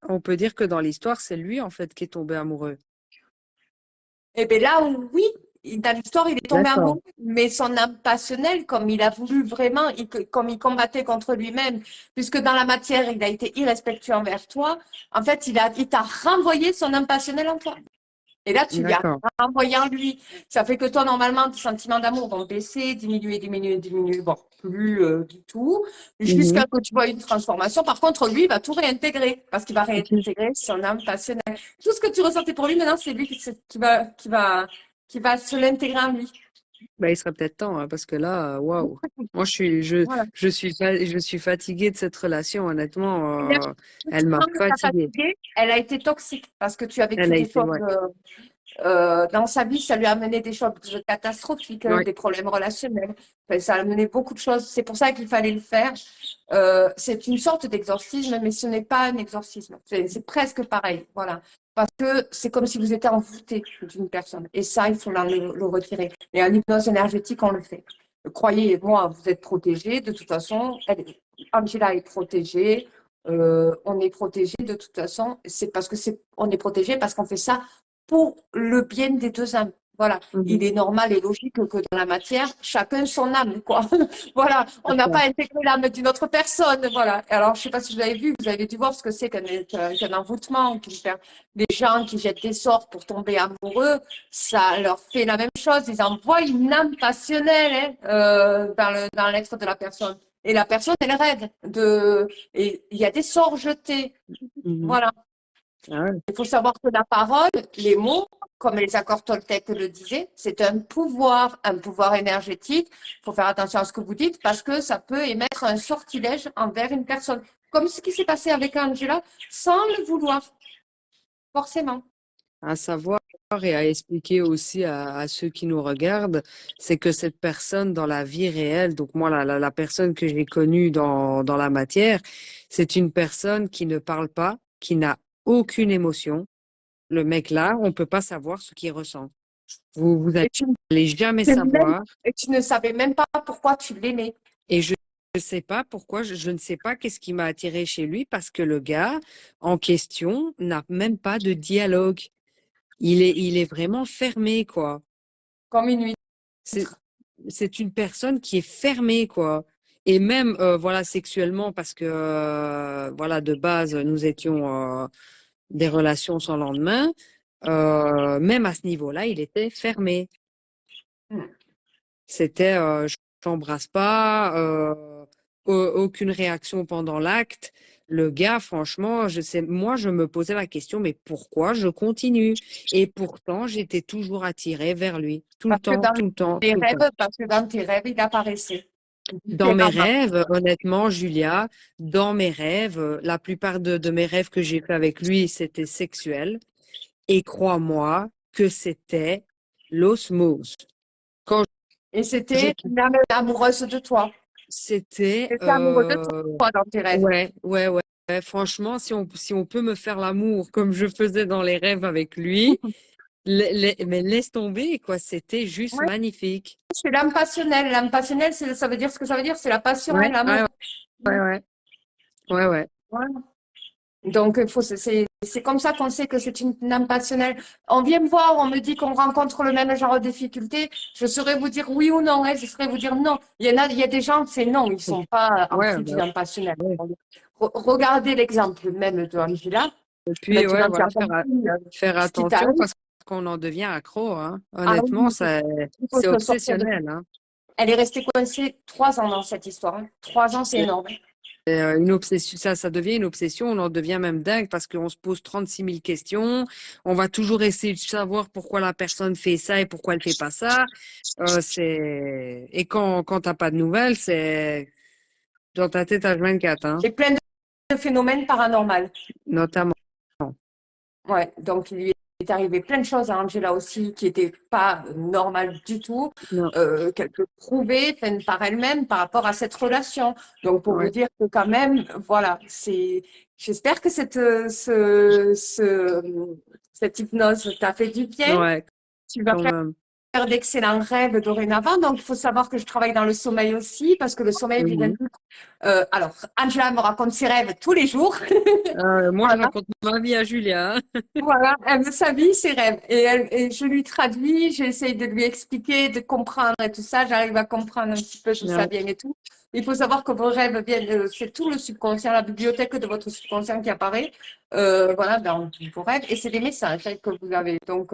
on peut dire que dans l'histoire, c'est lui en fait qui est tombé amoureux. Eh bien là où oui, dans l'histoire, il est tombé D'accord. amoureux, mais son âme passionnelle, comme il a voulu vraiment, comme il combattait contre lui-même, puisque dans la matière, il a été irrespectueux envers toi, en fait, il t'a renvoyé son âme passionnelle en toi. Et là, tu lui as D'accord. renvoyé en lui. Ça fait que toi, normalement, tes sentiments d'amour vont baisser, diminuer, diminuer, diminuer, bon, plus du tout, jusqu'à Mhm. ce que tu vois une transformation. Par contre, lui, il va tout réintégrer, parce qu'il va réintégrer son âme passionnelle. Tout ce que tu ressentais pour lui, maintenant, c'est lui qui va se l'intégrer en lui. Bah, il serait peut-être temps, hein, parce que là, waouh. Moi, Voilà. je suis fatiguée de cette relation, Et la honnêtement. Elle m'a façon de ta fatiguée. fatiguée, elle a été toxique, parce que tu as Elle vécu a des été, choses ouais. dans sa vie, ça lui a amené des choses catastrophiques, Ouais. des problèmes relationnels. Enfin, ça a amené beaucoup de choses. C'est pour ça qu'il fallait le faire. C'est une sorte d'exorcisme, mais ce n'est pas un exorcisme. C'est presque pareil. Voilà. Parce que c'est comme si vous étiez envoûté d'une personne. Et ça, il faut le retirer. Et en hypnose énergétique, on le fait. Croyez-moi, vous êtes protégés. De toute façon, Angela est protégée. On est protégé de toute façon. C'est parce que on est protégé parce qu'on fait ça pour le bien des deux âmes. Voilà, il Mhm. est normal et logique que dans la matière, chacun son âme, quoi. Voilà, on C'est n'a ça. pas intégré l'âme d'une autre personne. Voilà. Alors, je ne sais pas si vous avez vu, vous avez dû voir ce que c'est qu'un envoûtement, des gens qui jettent des sorts pour tomber amoureux, ça leur fait la même chose. Ils envoient une âme passionnelle dans l'être de la personne. Et la personne, elle rêve et il y a des sorts jetés. Mhm. Voilà. Ah ouais. Il faut savoir que la parole, les mots, comme les accords Toltec le disaient, c'est un pouvoir énergétique. Il faut faire attention à ce que vous dites parce que ça peut émettre un sortilège envers une personne. Comme ce qui s'est passé avec Angela, sans le vouloir, forcément. À savoir et à expliquer aussi à ceux qui nous regardent, c'est que cette personne dans la vie réelle, donc moi, la personne que j'ai connue dans la matière, c'est une personne qui ne parle pas, qui n'a aucune émotion. Le mec là, on peut pas savoir ce qu'il ressent. Vous Et tu, allez jamais tu même- savoir. et tu ne savais même pas pourquoi tu l'aimais. Et je ne sais pas pourquoi, je ne sais pas qu'est-ce qui m'a attiré chez lui parce que le gars en question n'a même pas de dialogue. Il est vraiment fermé, quoi. Comme une huître. C'est, c'est une personne qui est fermée, quoi. Et même, voilà, sexuellement, parce que, voilà, de base, nous étions des relations sans lendemain. Même à ce niveau-là, il était fermé. Hmm. C'était, j'embrasse pas, aucune réaction pendant l'acte. Le gars, franchement, je sais, moi, je me posais la question, mais pourquoi je continue? Et pourtant, j'étais toujours attirée vers lui, tout le Parce que temps, dans tout le temps, tes tout le temps. rêves, parce que dans tes rêves, il apparaissait Dans mes différemment. rêves, honnêtement, Julia, dans mes rêves, la plupart de mes rêves que j'ai fait avec lui, c'était sexuel. Et crois-moi que c'était l'osmose. Quand Et je, c'était une âme amoureuse de toi. c'était, C'était amoureux de toi dans tes rêves. ouais, ouais, ouais. Ouais, franchement, si on peut me faire l'amour comme je faisais dans les rêves avec lui, mais laisse tomber, quoi. C'était juste Ouais, magnifique. c'est l'âme passionnelle. L'âme passionnelle, ça veut dire ce que ça veut dire, c'est la passion et Ouais, ouais, l'amour. ouais, ouais, ouais, ouais. Voilà. Donc, c'est comme ça qu'on sait que c'est une âme passionnelle. On vient me voir, on me dit qu'on rencontre le même genre de difficultés. Je saurais vous dire oui ou non, hein, je saurais vous dire non. Il y a des gens, c'est non, ils sont pas Ouais, emplis bah, d'une âme passionnelle. ouais. Regardez l'exemple même de Angela. Et puis, ouais, Maintenant, tu as voilà, compris faire ce qui attention t'arrive. parce qu'on en devient accro, hein. Ah Honnêtement, oui, ça, il faut c'est se sortir de. obsessionnel, hein. Elle est restée coincée 3 ans dans cette histoire, hein. 3 ans, c'est énorme. C'est une obsession, ça devient une obsession, on en devient même dingue parce qu'on se pose 36 000 questions. On va toujours essayer de savoir pourquoi la personne fait ça et pourquoi elle fait pas ça. Et quand t'as pas de nouvelles, c'est dans ta tête H24, hein, Et plein de phénomènes paranormaux. notamment. Ouais, donc il lui est arrivé plein de choses à Angela aussi qui n'étaient pas normales du tout, Non, qu'elle peut prouver par elle-même par rapport à cette relation. Donc pour vous ouais, dire que quand même, voilà, j'espère que cette hypnose t'a fait du bien. ouais, Tu vas quand même. faire d'excellents rêves dorénavant. Donc il faut savoir que je travaille dans le sommeil aussi parce que le sommeil vient. Mhm. Alors, Angela me raconte ses rêves tous les jours. Moi, je Voilà. raconte ma vie à Julia, hein. Voilà, elle me sa vie, ses rêves. Et je lui traduis, j'essaye de lui expliquer, de comprendre et tout ça. J'arrive à comprendre un petit peu d'où ça Ouais. vient et tout. Il faut savoir que vos rêves viennent, c'est tout le subconscient, la bibliothèque de votre subconscient qui apparaît, voilà, dans vos rêves. Et c'est des messages que vous avez. Donc,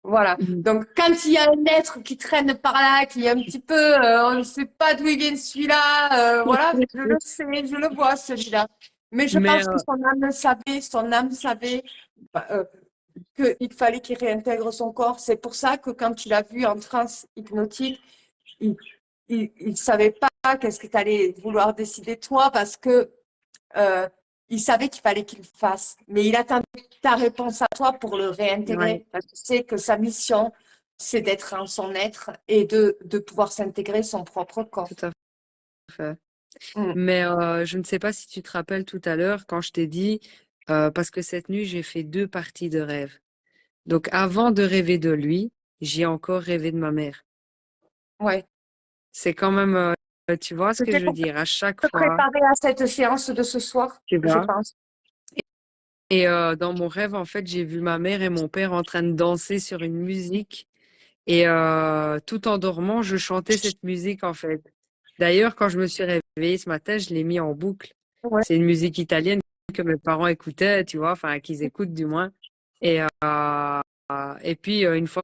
voilà. Mhm. Donc, quand il y a un être qui traîne par là, qui est un petit peu, on ne sait pas d'où il vient celui-là, voilà, je le sais, je le vois, celui-là. Mais je Mais pense que son âme savait bah, qu'il fallait qu'il réintègre son corps. C'est pour ça que quand il a vu en transe hypnotique, il ne savait pas qu'est-ce que tu allais vouloir décider toi parce que euh, il savait qu'il fallait qu'il le fasse. Mais il attendait ta réponse à toi pour le ouais, réintégrer parce qu'il sait que sa mission, c'est d'être en son être et de pouvoir s'intégrer son propre corps. tout à fait. Mm. Mais je ne sais pas si tu te rappelles tout à l'heure quand je t'ai dit, parce que cette nuit, j'ai fait 2 parties de rêve. Donc avant de rêver de lui, j'ai encore rêvé de ma mère. Ouais. C'est quand même, tu vois ce que C'était je veux pour dire, à chaque te fois, préparer à cette séance de ce soir, tu je vois. pense. Et dans mon rêve, en fait, j'ai vu ma mère et mon père en train de danser sur une musique. Et tout en dormant, je chantais cette musique, en fait. D'ailleurs, quand je me suis réveillée ce matin, je l'ai mis en boucle. Ouais. C'est une musique italienne que mes parents écoutaient, tu vois, enfin, qu'ils écoutent du moins. Et, et puis, une fois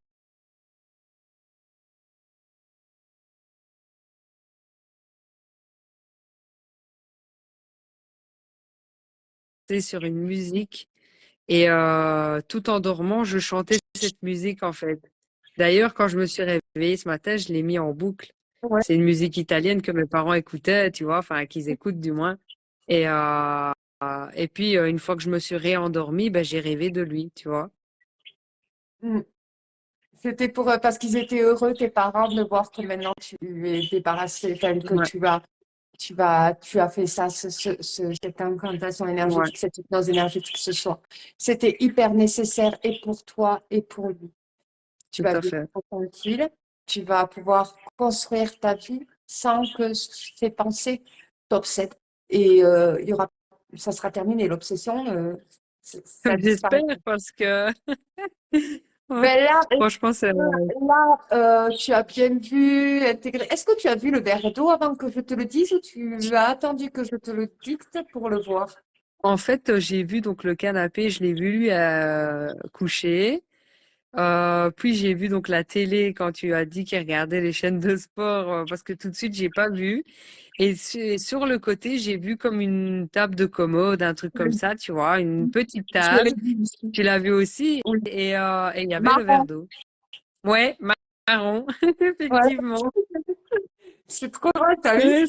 sur une musique, et tout en dormant, je chantais cette musique, en fait. D'ailleurs, quand je me suis réveillée ce matin, je l'ai mis en boucle. Ouais. C'est une musique italienne que mes parents écoutaient, tu vois, enfin, qu'ils écoutent du moins. Et, et puis, une fois que je me suis réendormie, ben, j'ai rêvé de lui, tu vois. Mm. C'était pour parce qu'ils étaient heureux, tes parents, de voir que maintenant tu es débarrassé, enfin, que Ouais, tu as fait ça, cette incantation ouais, énergétique, cette hypnose énergétique ce soir. C'était hyper nécessaire et pour toi et pour lui. Tu tout vas à vivre fait. tranquille, tu vas pouvoir construire ta vie sans que ces pensées t'obsèdent. Et ça sera terminé, l'obsession, ça J'espère disparaît. parce que, ouais, Ben là, franchement, c'est, tu as bien vu intégrer. Est-ce que tu as vu le verre d'eau avant que je te le dise ou tu as attendu que je te le dicte pour le voir? en fait, j'ai vu donc le canapé, je l'ai vu lui coucher. Puis j'ai vu donc la télé quand tu as dit qu'il regardait les chaînes de sport parce que tout de suite j'ai pas vu. Et sur le côté j'ai vu comme une table de commode, un truc comme Oui. ça, tu vois, une petite Je l'avais table. dit aussi. Tu l'as vu aussi Oui. et il y avait le verre Marrant. d'eau. Ouais, marron, Ouais. effectivement. C'est trop drôle, t'as vu? Ouais,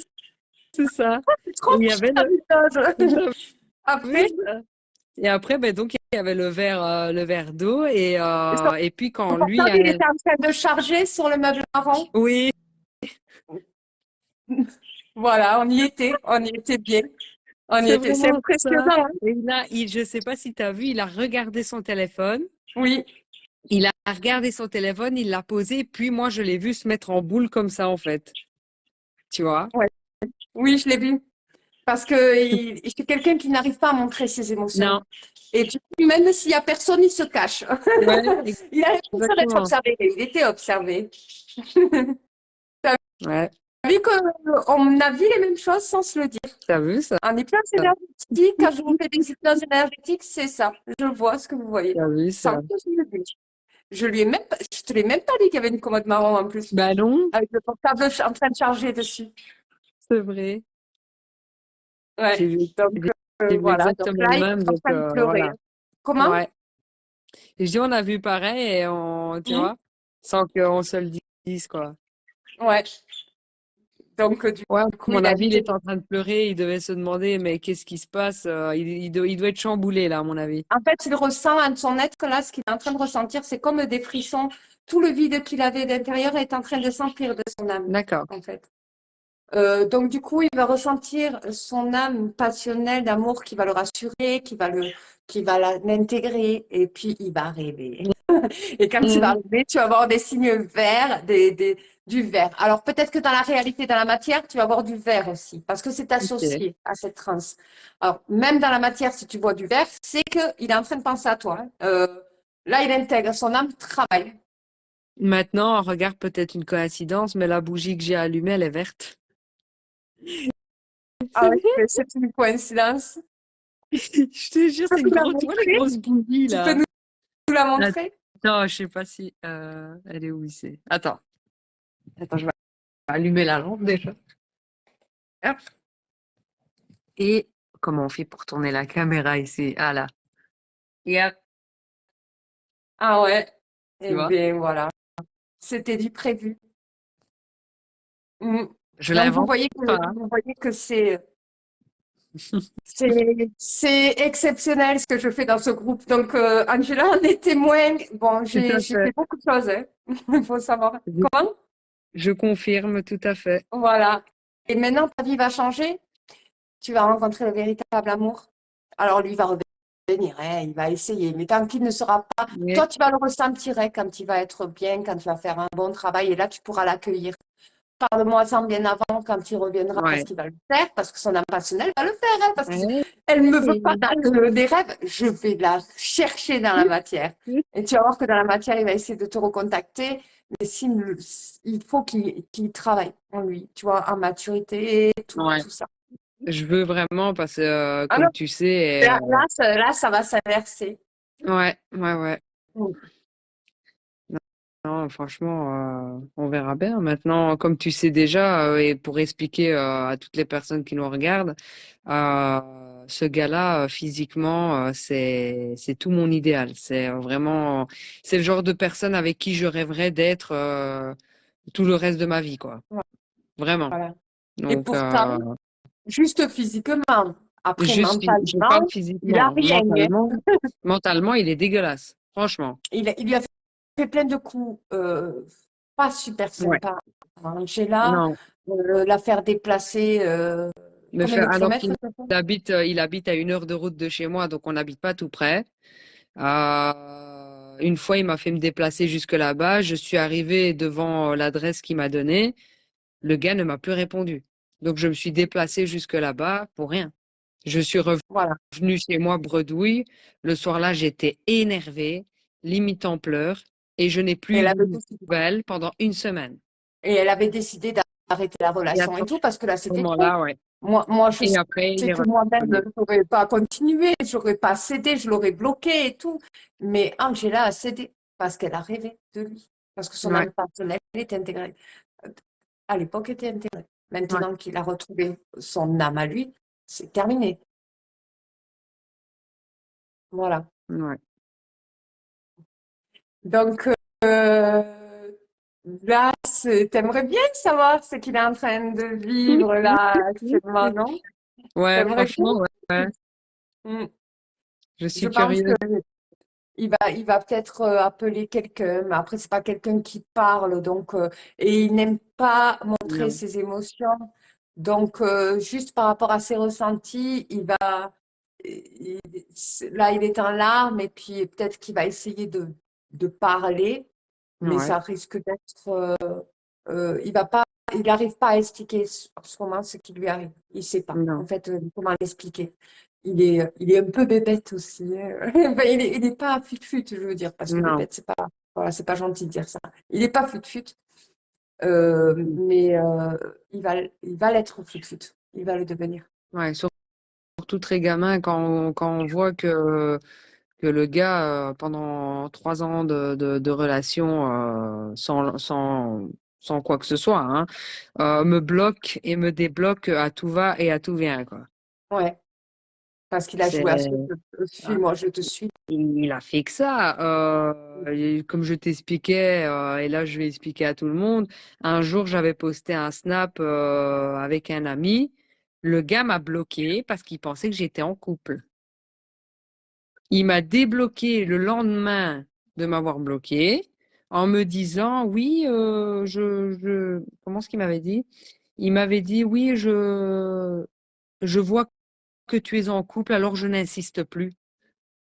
c'est ça. C'est Et trop il y petit avait ta méthode. t'as vu Après, ça? Et après, ben donc il y avait le verre d'eau son et puis quand lui, portable, il était en train de charger sur le meuble marron. oui. Voilà, on y était bien. On y C'est était. C'est vraiment ça. impressionnant, hein? Et là, je sais pas si tu as vu, il a regardé son téléphone. Oui, Il a regardé son téléphone, il l'a posé, puis moi, je l'ai vu se mettre en boule comme ça, en fait. Tu vois? ouais. Oui, je l'ai vu. Parce que c'est quelqu'un qui n'arrive pas à montrer ses émotions. Non. Et du coup, même s'il n'y a personne, il se cache. Ouais, Il a l'impression d'être exactement. observé. Il était observé. Ouais. Vu qu'on a vu les mêmes choses sans se le dire. T'as vu ça? En hypnose énergétique, quand je vous fais des hypnoses énergétiques, c'est ça. Je vois ce que vous voyez. T'as vu Sans ça? que je le dise. Je te l'ai même pas dit qu'il y avait une commode marron en plus. Bah non, Avec le portable en train de charger dessus. c'est vrai. Ouais. J'ai vu, Donc, j'ai vu voilà. Donc exactement là, le il est même, en donc train de pleurer. voilà. Comment? Ouais. Et je dis, on a vu pareil et tu Oui. vois, sans qu'on se le dise, quoi. Ouais. Donc, du Ouais, à coup, mon il a avis, il été. est en train de pleurer. Il devait se demander, mais qu'est-ce qui se passe? Il doit être chamboulé, là, à mon avis. En fait, il ressent en son être là, ce qu'il est en train de ressentir, c'est comme des frissons. Tout le vide qu'il avait d'intérieur est en train de s'emplir de son âme, D'accord. en fait. Donc, du coup, il va ressentir son âme passionnelle d'amour qui va le rassurer, qui va l'intégrer, et puis il va rêver. Et quand il va Mhm. rêver, tu vas avoir des signes verts, du vert. Alors, peut-être que dans la réalité, dans la matière, tu vas avoir du vert aussi, parce que c'est Ok. associé à cette transe. Alors, même dans la matière, si tu vois du vert, c'est qu'il est en train de penser à toi, hein. Là, il intègre, son âme travaille. Maintenant, on regarde peut-être une coïncidence, mais la bougie que j'ai allumée, elle est verte. Ah oui, c'est une coïncidence. Je te jure, Tu c'est peux une nous la grosse, tu vois les montrer? grosses bougies, Tu peux là. nous la montrer? Attends, je sais pas si, elle est où ici. Attends, je vais allumer la lampe déjà. Hop. Et comment on fait pour tourner la caméra ici? Ah là. Regarde, Ah ouais. tu Eh vois. bien, voilà. C'était du prévu. Mm. Je Donc, l'invente pas, hein. vous voyez que c'est exceptionnel ce que je fais dans ce groupe. Donc, Angela en est témoin. Bon, Tout à j'ai fait. fait beaucoup de choses, hein. Il faut savoir. Je, Comment? je confirme, tout à fait. Voilà. Et maintenant, ta vie va changer. Tu vas rencontrer le véritable amour. Alors, lui va revenir, hein, il va essayer. Mais tant qu'il ne sera pas, Mais toi, tu vas le ressentir, hein, quand il va être bien, quand tu vas faire un bon travail. Et là, tu pourras l'accueillir. parle-moi ça bien avant quand il reviendra, parce Ouais. qu'il va le faire, parce que son âme passionnelle va le faire, hein, parce Ouais. qu'elle ne me veut pas dans des rêves, je vais la chercher dans la matière. Et tu vas voir que dans la matière, il va essayer de te recontacter, mais il faut qu'il travaille en lui, tu vois, en maturité, Ouais. tout ça. Je veux vraiment parce que, Alors, comme tu sais, là, ça va s'inverser. ouais, ouais, ouais. Mm. Non, franchement, on verra bien. Maintenant, comme tu sais déjà, et pour expliquer à toutes les personnes qui nous regardent, ce gars-là, physiquement, c'est tout mon idéal. C'est le genre de personne avec qui je rêverais d'être tout le reste de ma vie, quoi. Vraiment. Voilà. Et Donc, pourtant, juste physiquement, après, je parle mentalement, il a physiquement, rien, hein. mentalement, il est dégueulasse. Franchement. Il lui a fait plein de coups pas super Ouais. sympas. Angela, Non. la faire déplacer, Me combien de faire, alors kilomètres qu'il ça fait? il habite à 1 heure de route de chez moi, donc on n'habite pas tout près. Une fois, il m'a fait me déplacer jusque là-bas. Je suis arrivée devant l'adresse qu'il m'a donnée. Le gars ne m'a plus répondu. Donc, je me suis déplacée jusque là-bas pour rien. Je suis Voilà. revenue chez moi bredouille. Le soir-là, j'étais énervée, limite en pleurs, et je n'ai Et plus eu de nouvelles pendant une semaine. elle avait décidé d'arrêter la Et à relation ce et tout parce que là, c'était trop. moment-là, ouais. Moi, je Et après, il sais est que moi-même, je revenu. n'aurais pas continué, je n'aurais pas cédé, je l'aurais bloqué et tout. Mais Angela a cédé parce qu'elle a rêvé de lui, parce que son Ouais, âme personnelle était intégrée. À l'époque, était intégrée. ouais, Maintenant qu'il a retrouvé son âme à lui, c'est terminé. Voilà. ouais. Donc, là, t'aimerais bien savoir ce qu'il est en train de vivre là actuellement, non? Ouais, T'aimerais bien? franchement, ouais, ouais. Mm. Je Je suis pense curieuse. il va peut-être appeler quelqu'un, mais après, c'est pas quelqu'un qui parle, donc, et il n'aime pas montrer Non, ses émotions. Donc, juste par rapport à ses ressentis, là, il est en larmes, et puis peut-être qu'il va essayer de parler, mais ouais, ça risque d'être, il n'arrive pas à expliquer en ce moment ce qui lui arrive. Il sait pas, en non, fait, comment l'expliquer. Il est un peu bébête aussi, hein. Enfin, il est pas fut-fut, je veux dire, parce que non. bébête, voilà, c'est pas gentil de dire ça. Il est pas fut-fut, mais il va l'être fut-fut. Il va le devenir. Ouais, surtout très gamin quand on voit que le gars, pendant 3 ans de relation, sans quoi que ce soit, hein, me bloque et me débloque à tout va et à tout vient, quoi. Ouais, parce qu'il a joué à ce C'est, jeu. Suis-moi, je te suis. il a fait que ça. Et comme je t'expliquais, et là je vais expliquer à tout le monde, un jour j'avais posté un snap avec un ami. Le gars m'a bloqué parce qu'il pensait que j'étais en couple. Il m'a débloqué le lendemain de m'avoir bloqué en me disant oui, comment est-ce qu'il m'avait dit? Il m'avait dit oui, je vois que tu es en couple, alors je n'insiste plus.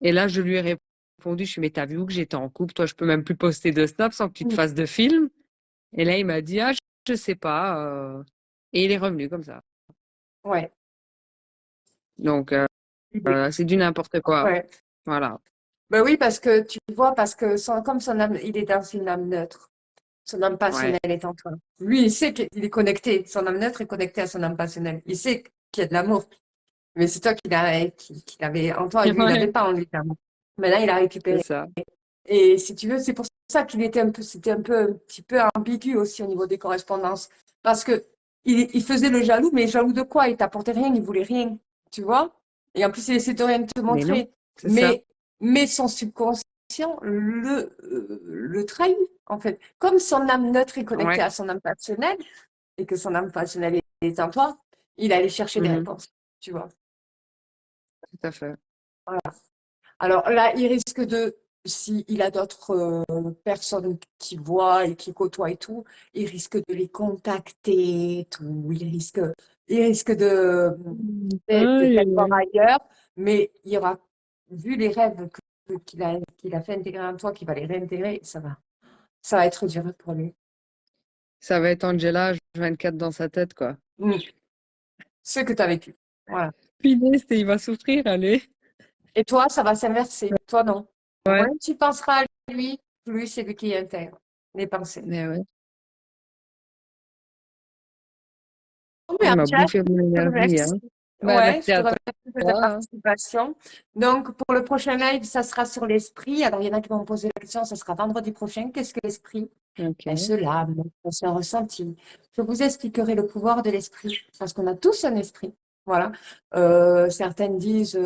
Et là, je lui ai répondu, je suis, mais t'as vu que j'étais en couple, toi, je peux même plus poster de snap sans que tu te fasses de film. Et là, il m'a dit, ah, je sais pas. Et il est revenu comme ça. Ouais. Donc, Il est- c'est du n'importe quoi. Ouais. Voilà. Ben oui, parce que tu vois, parce que comme son âme, il est dans une âme neutre. Son âme Ouais. passionnelle est en toi. Lui, il sait qu'il est connecté. Son âme neutre est connectée à son âme passionnelle. Il sait qu'il y a de l'amour. Mais c'est toi qui l'avais en toi. Et lui, il n'avait Ouais, pas en lui, clairement. Maintenant, il a c'est récupéré. ça. Et si tu veux, c'est pour ça qu'il était c'était un petit peu ambigu aussi au niveau des correspondances. Parce que il faisait le jaloux, mais jaloux de quoi? Il t'apportait rien, il voulait rien. Tu vois? Et en plus, il essaie de rien te Mais non, montrer. c'est ça. Mais son subconscient le trahit, en fait. Comme son âme neutre est connectée Ouais. à son âme passionnelle, et que son âme passionnelle est en toi, il allait chercher des Mhm. réponses. Tu vois? Tout à fait. Alors là, il risque s'il a d'autres personnes qui voient et qui côtoient et tout, il risque de les contacter, et tout. Il risque Aïe, d'être aïe, voir aïe. ailleurs, mais il y aura, vu les rêves qu'il a fait intégrer en toi, qu'il va les réintégrer, ça va être dur pour lui. Ça va être Angela H24 dans sa tête, quoi. Ce que tu as vécu. Voilà. Punaise, il va souffrir, allez. Et toi, ça va s'inverser. Toi, non. Ouais. Moins tu penseras à lui, plus c'est lui qui intègre les pensées. Mais ouais. Bon, mais Il m'a Angela, bouffé mon je te énergie, hein. remercie. Bah, Ouais, merci je te à remercie de ta toi. participation. Donc, pour le prochain live, ça sera sur l'esprit. Alors, il y en a qui vont me poser la question, ça sera vendredi prochain. Qu'est-ce que l'esprit? Ben, Ok. c'est l'âme, c'est un ressenti. Je vous expliquerai le pouvoir de l'esprit, parce qu'on a tous un esprit. Voilà. Certaines disent,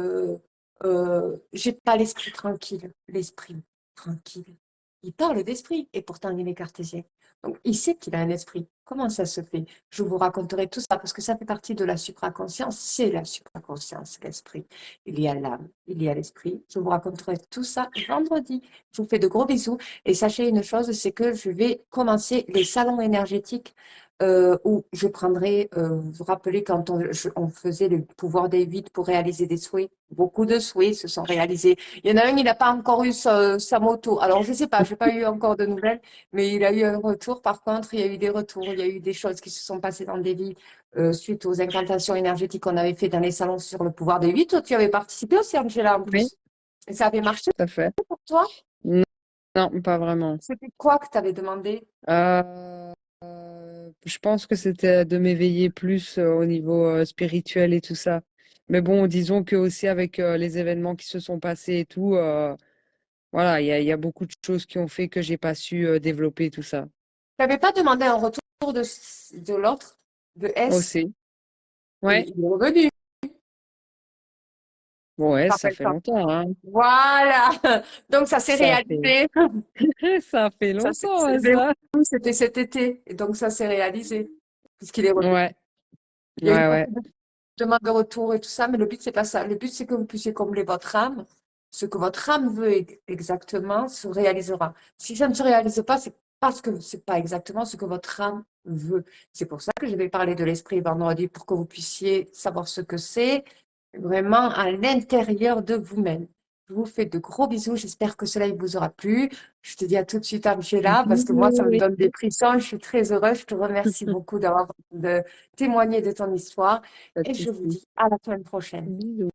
j'ai pas l'esprit tranquille. L'esprit tranquille. Il parle d'esprit, et pourtant il est cartésien. Donc, il sait qu'il a un esprit. Comment ça se fait? Je vous raconterai tout ça, parce que ça fait partie de la supraconscience. C'est la supraconscience, l'esprit. Il y a l'âme, il y a l'esprit. Je vous raconterai tout ça vendredi. Je vous fais de gros bisous. Et sachez une chose, c'est que je vais commencer les salons énergétiques où je prendrai, vous vous rappelez quand on faisait le pouvoir des 8 pour réaliser des souhaits, beaucoup de souhaits se sont réalisés. Il y en a un, il n'a pas encore eu sa moto. Alors, je ne sais pas, je n'ai pas eu encore de nouvelles, mais il a eu un retour. Par contre, il y a eu des retours, il y a eu des choses qui se sont passées dans des vies suite aux incantations énergétiques qu'on avait fait dans les salons sur le pouvoir des 8. Toi, tu avais participé aussi, Angela, en Oui, plus. Et ça avait marché tout à fait. pour toi? Non, non, pas vraiment. C'était quoi que tu avais demandé? Euh, je pense que c'était de m'éveiller plus au niveau spirituel et tout ça. Mais bon, disons que aussi avec les événements qui se sont passés et tout, voilà, il y a beaucoup de choses qui ont fait que j'ai pas su développer tout ça Tu n'avais pas demandé un retour de l'autre, de S, aussi. et Ouais, il est revenu. ouais, ça fait Rappelle-toi. longtemps, hein. Voilà. Donc, ça s'est Ça fait, réalisé. ça fait Ça, longtemps, hein, ben ça. oui, c'était cet été. Et donc, ça s'est réalisé, puisqu'il est revenu. Ouais, Il y a eu ouais, ouais, beaucoup de demandes de retour et tout ça, mais le but, c'est pas ça. Le but, c'est que vous puissiez combler votre âme. Ce que votre âme veut exactement se réalisera. Si ça ne se réalise pas, c'est parce que c'est pas exactement ce que votre âme veut. C'est pour ça que je vais parler de l'esprit vendredi, pour que vous puissiez savoir ce que c'est vraiment à l'intérieur de vous-même. Je vous fais de gros bisous. J'espère que cela vous aura plu. Je te dis à tout de suite, Angela, parce que moi, ça me oui, donne des frissons. Je suis très heureuse. Je te remercie beaucoup d'avoir témoigné de ton histoire. pas de Et je vous souci. dis à la semaine prochaine. Bisous.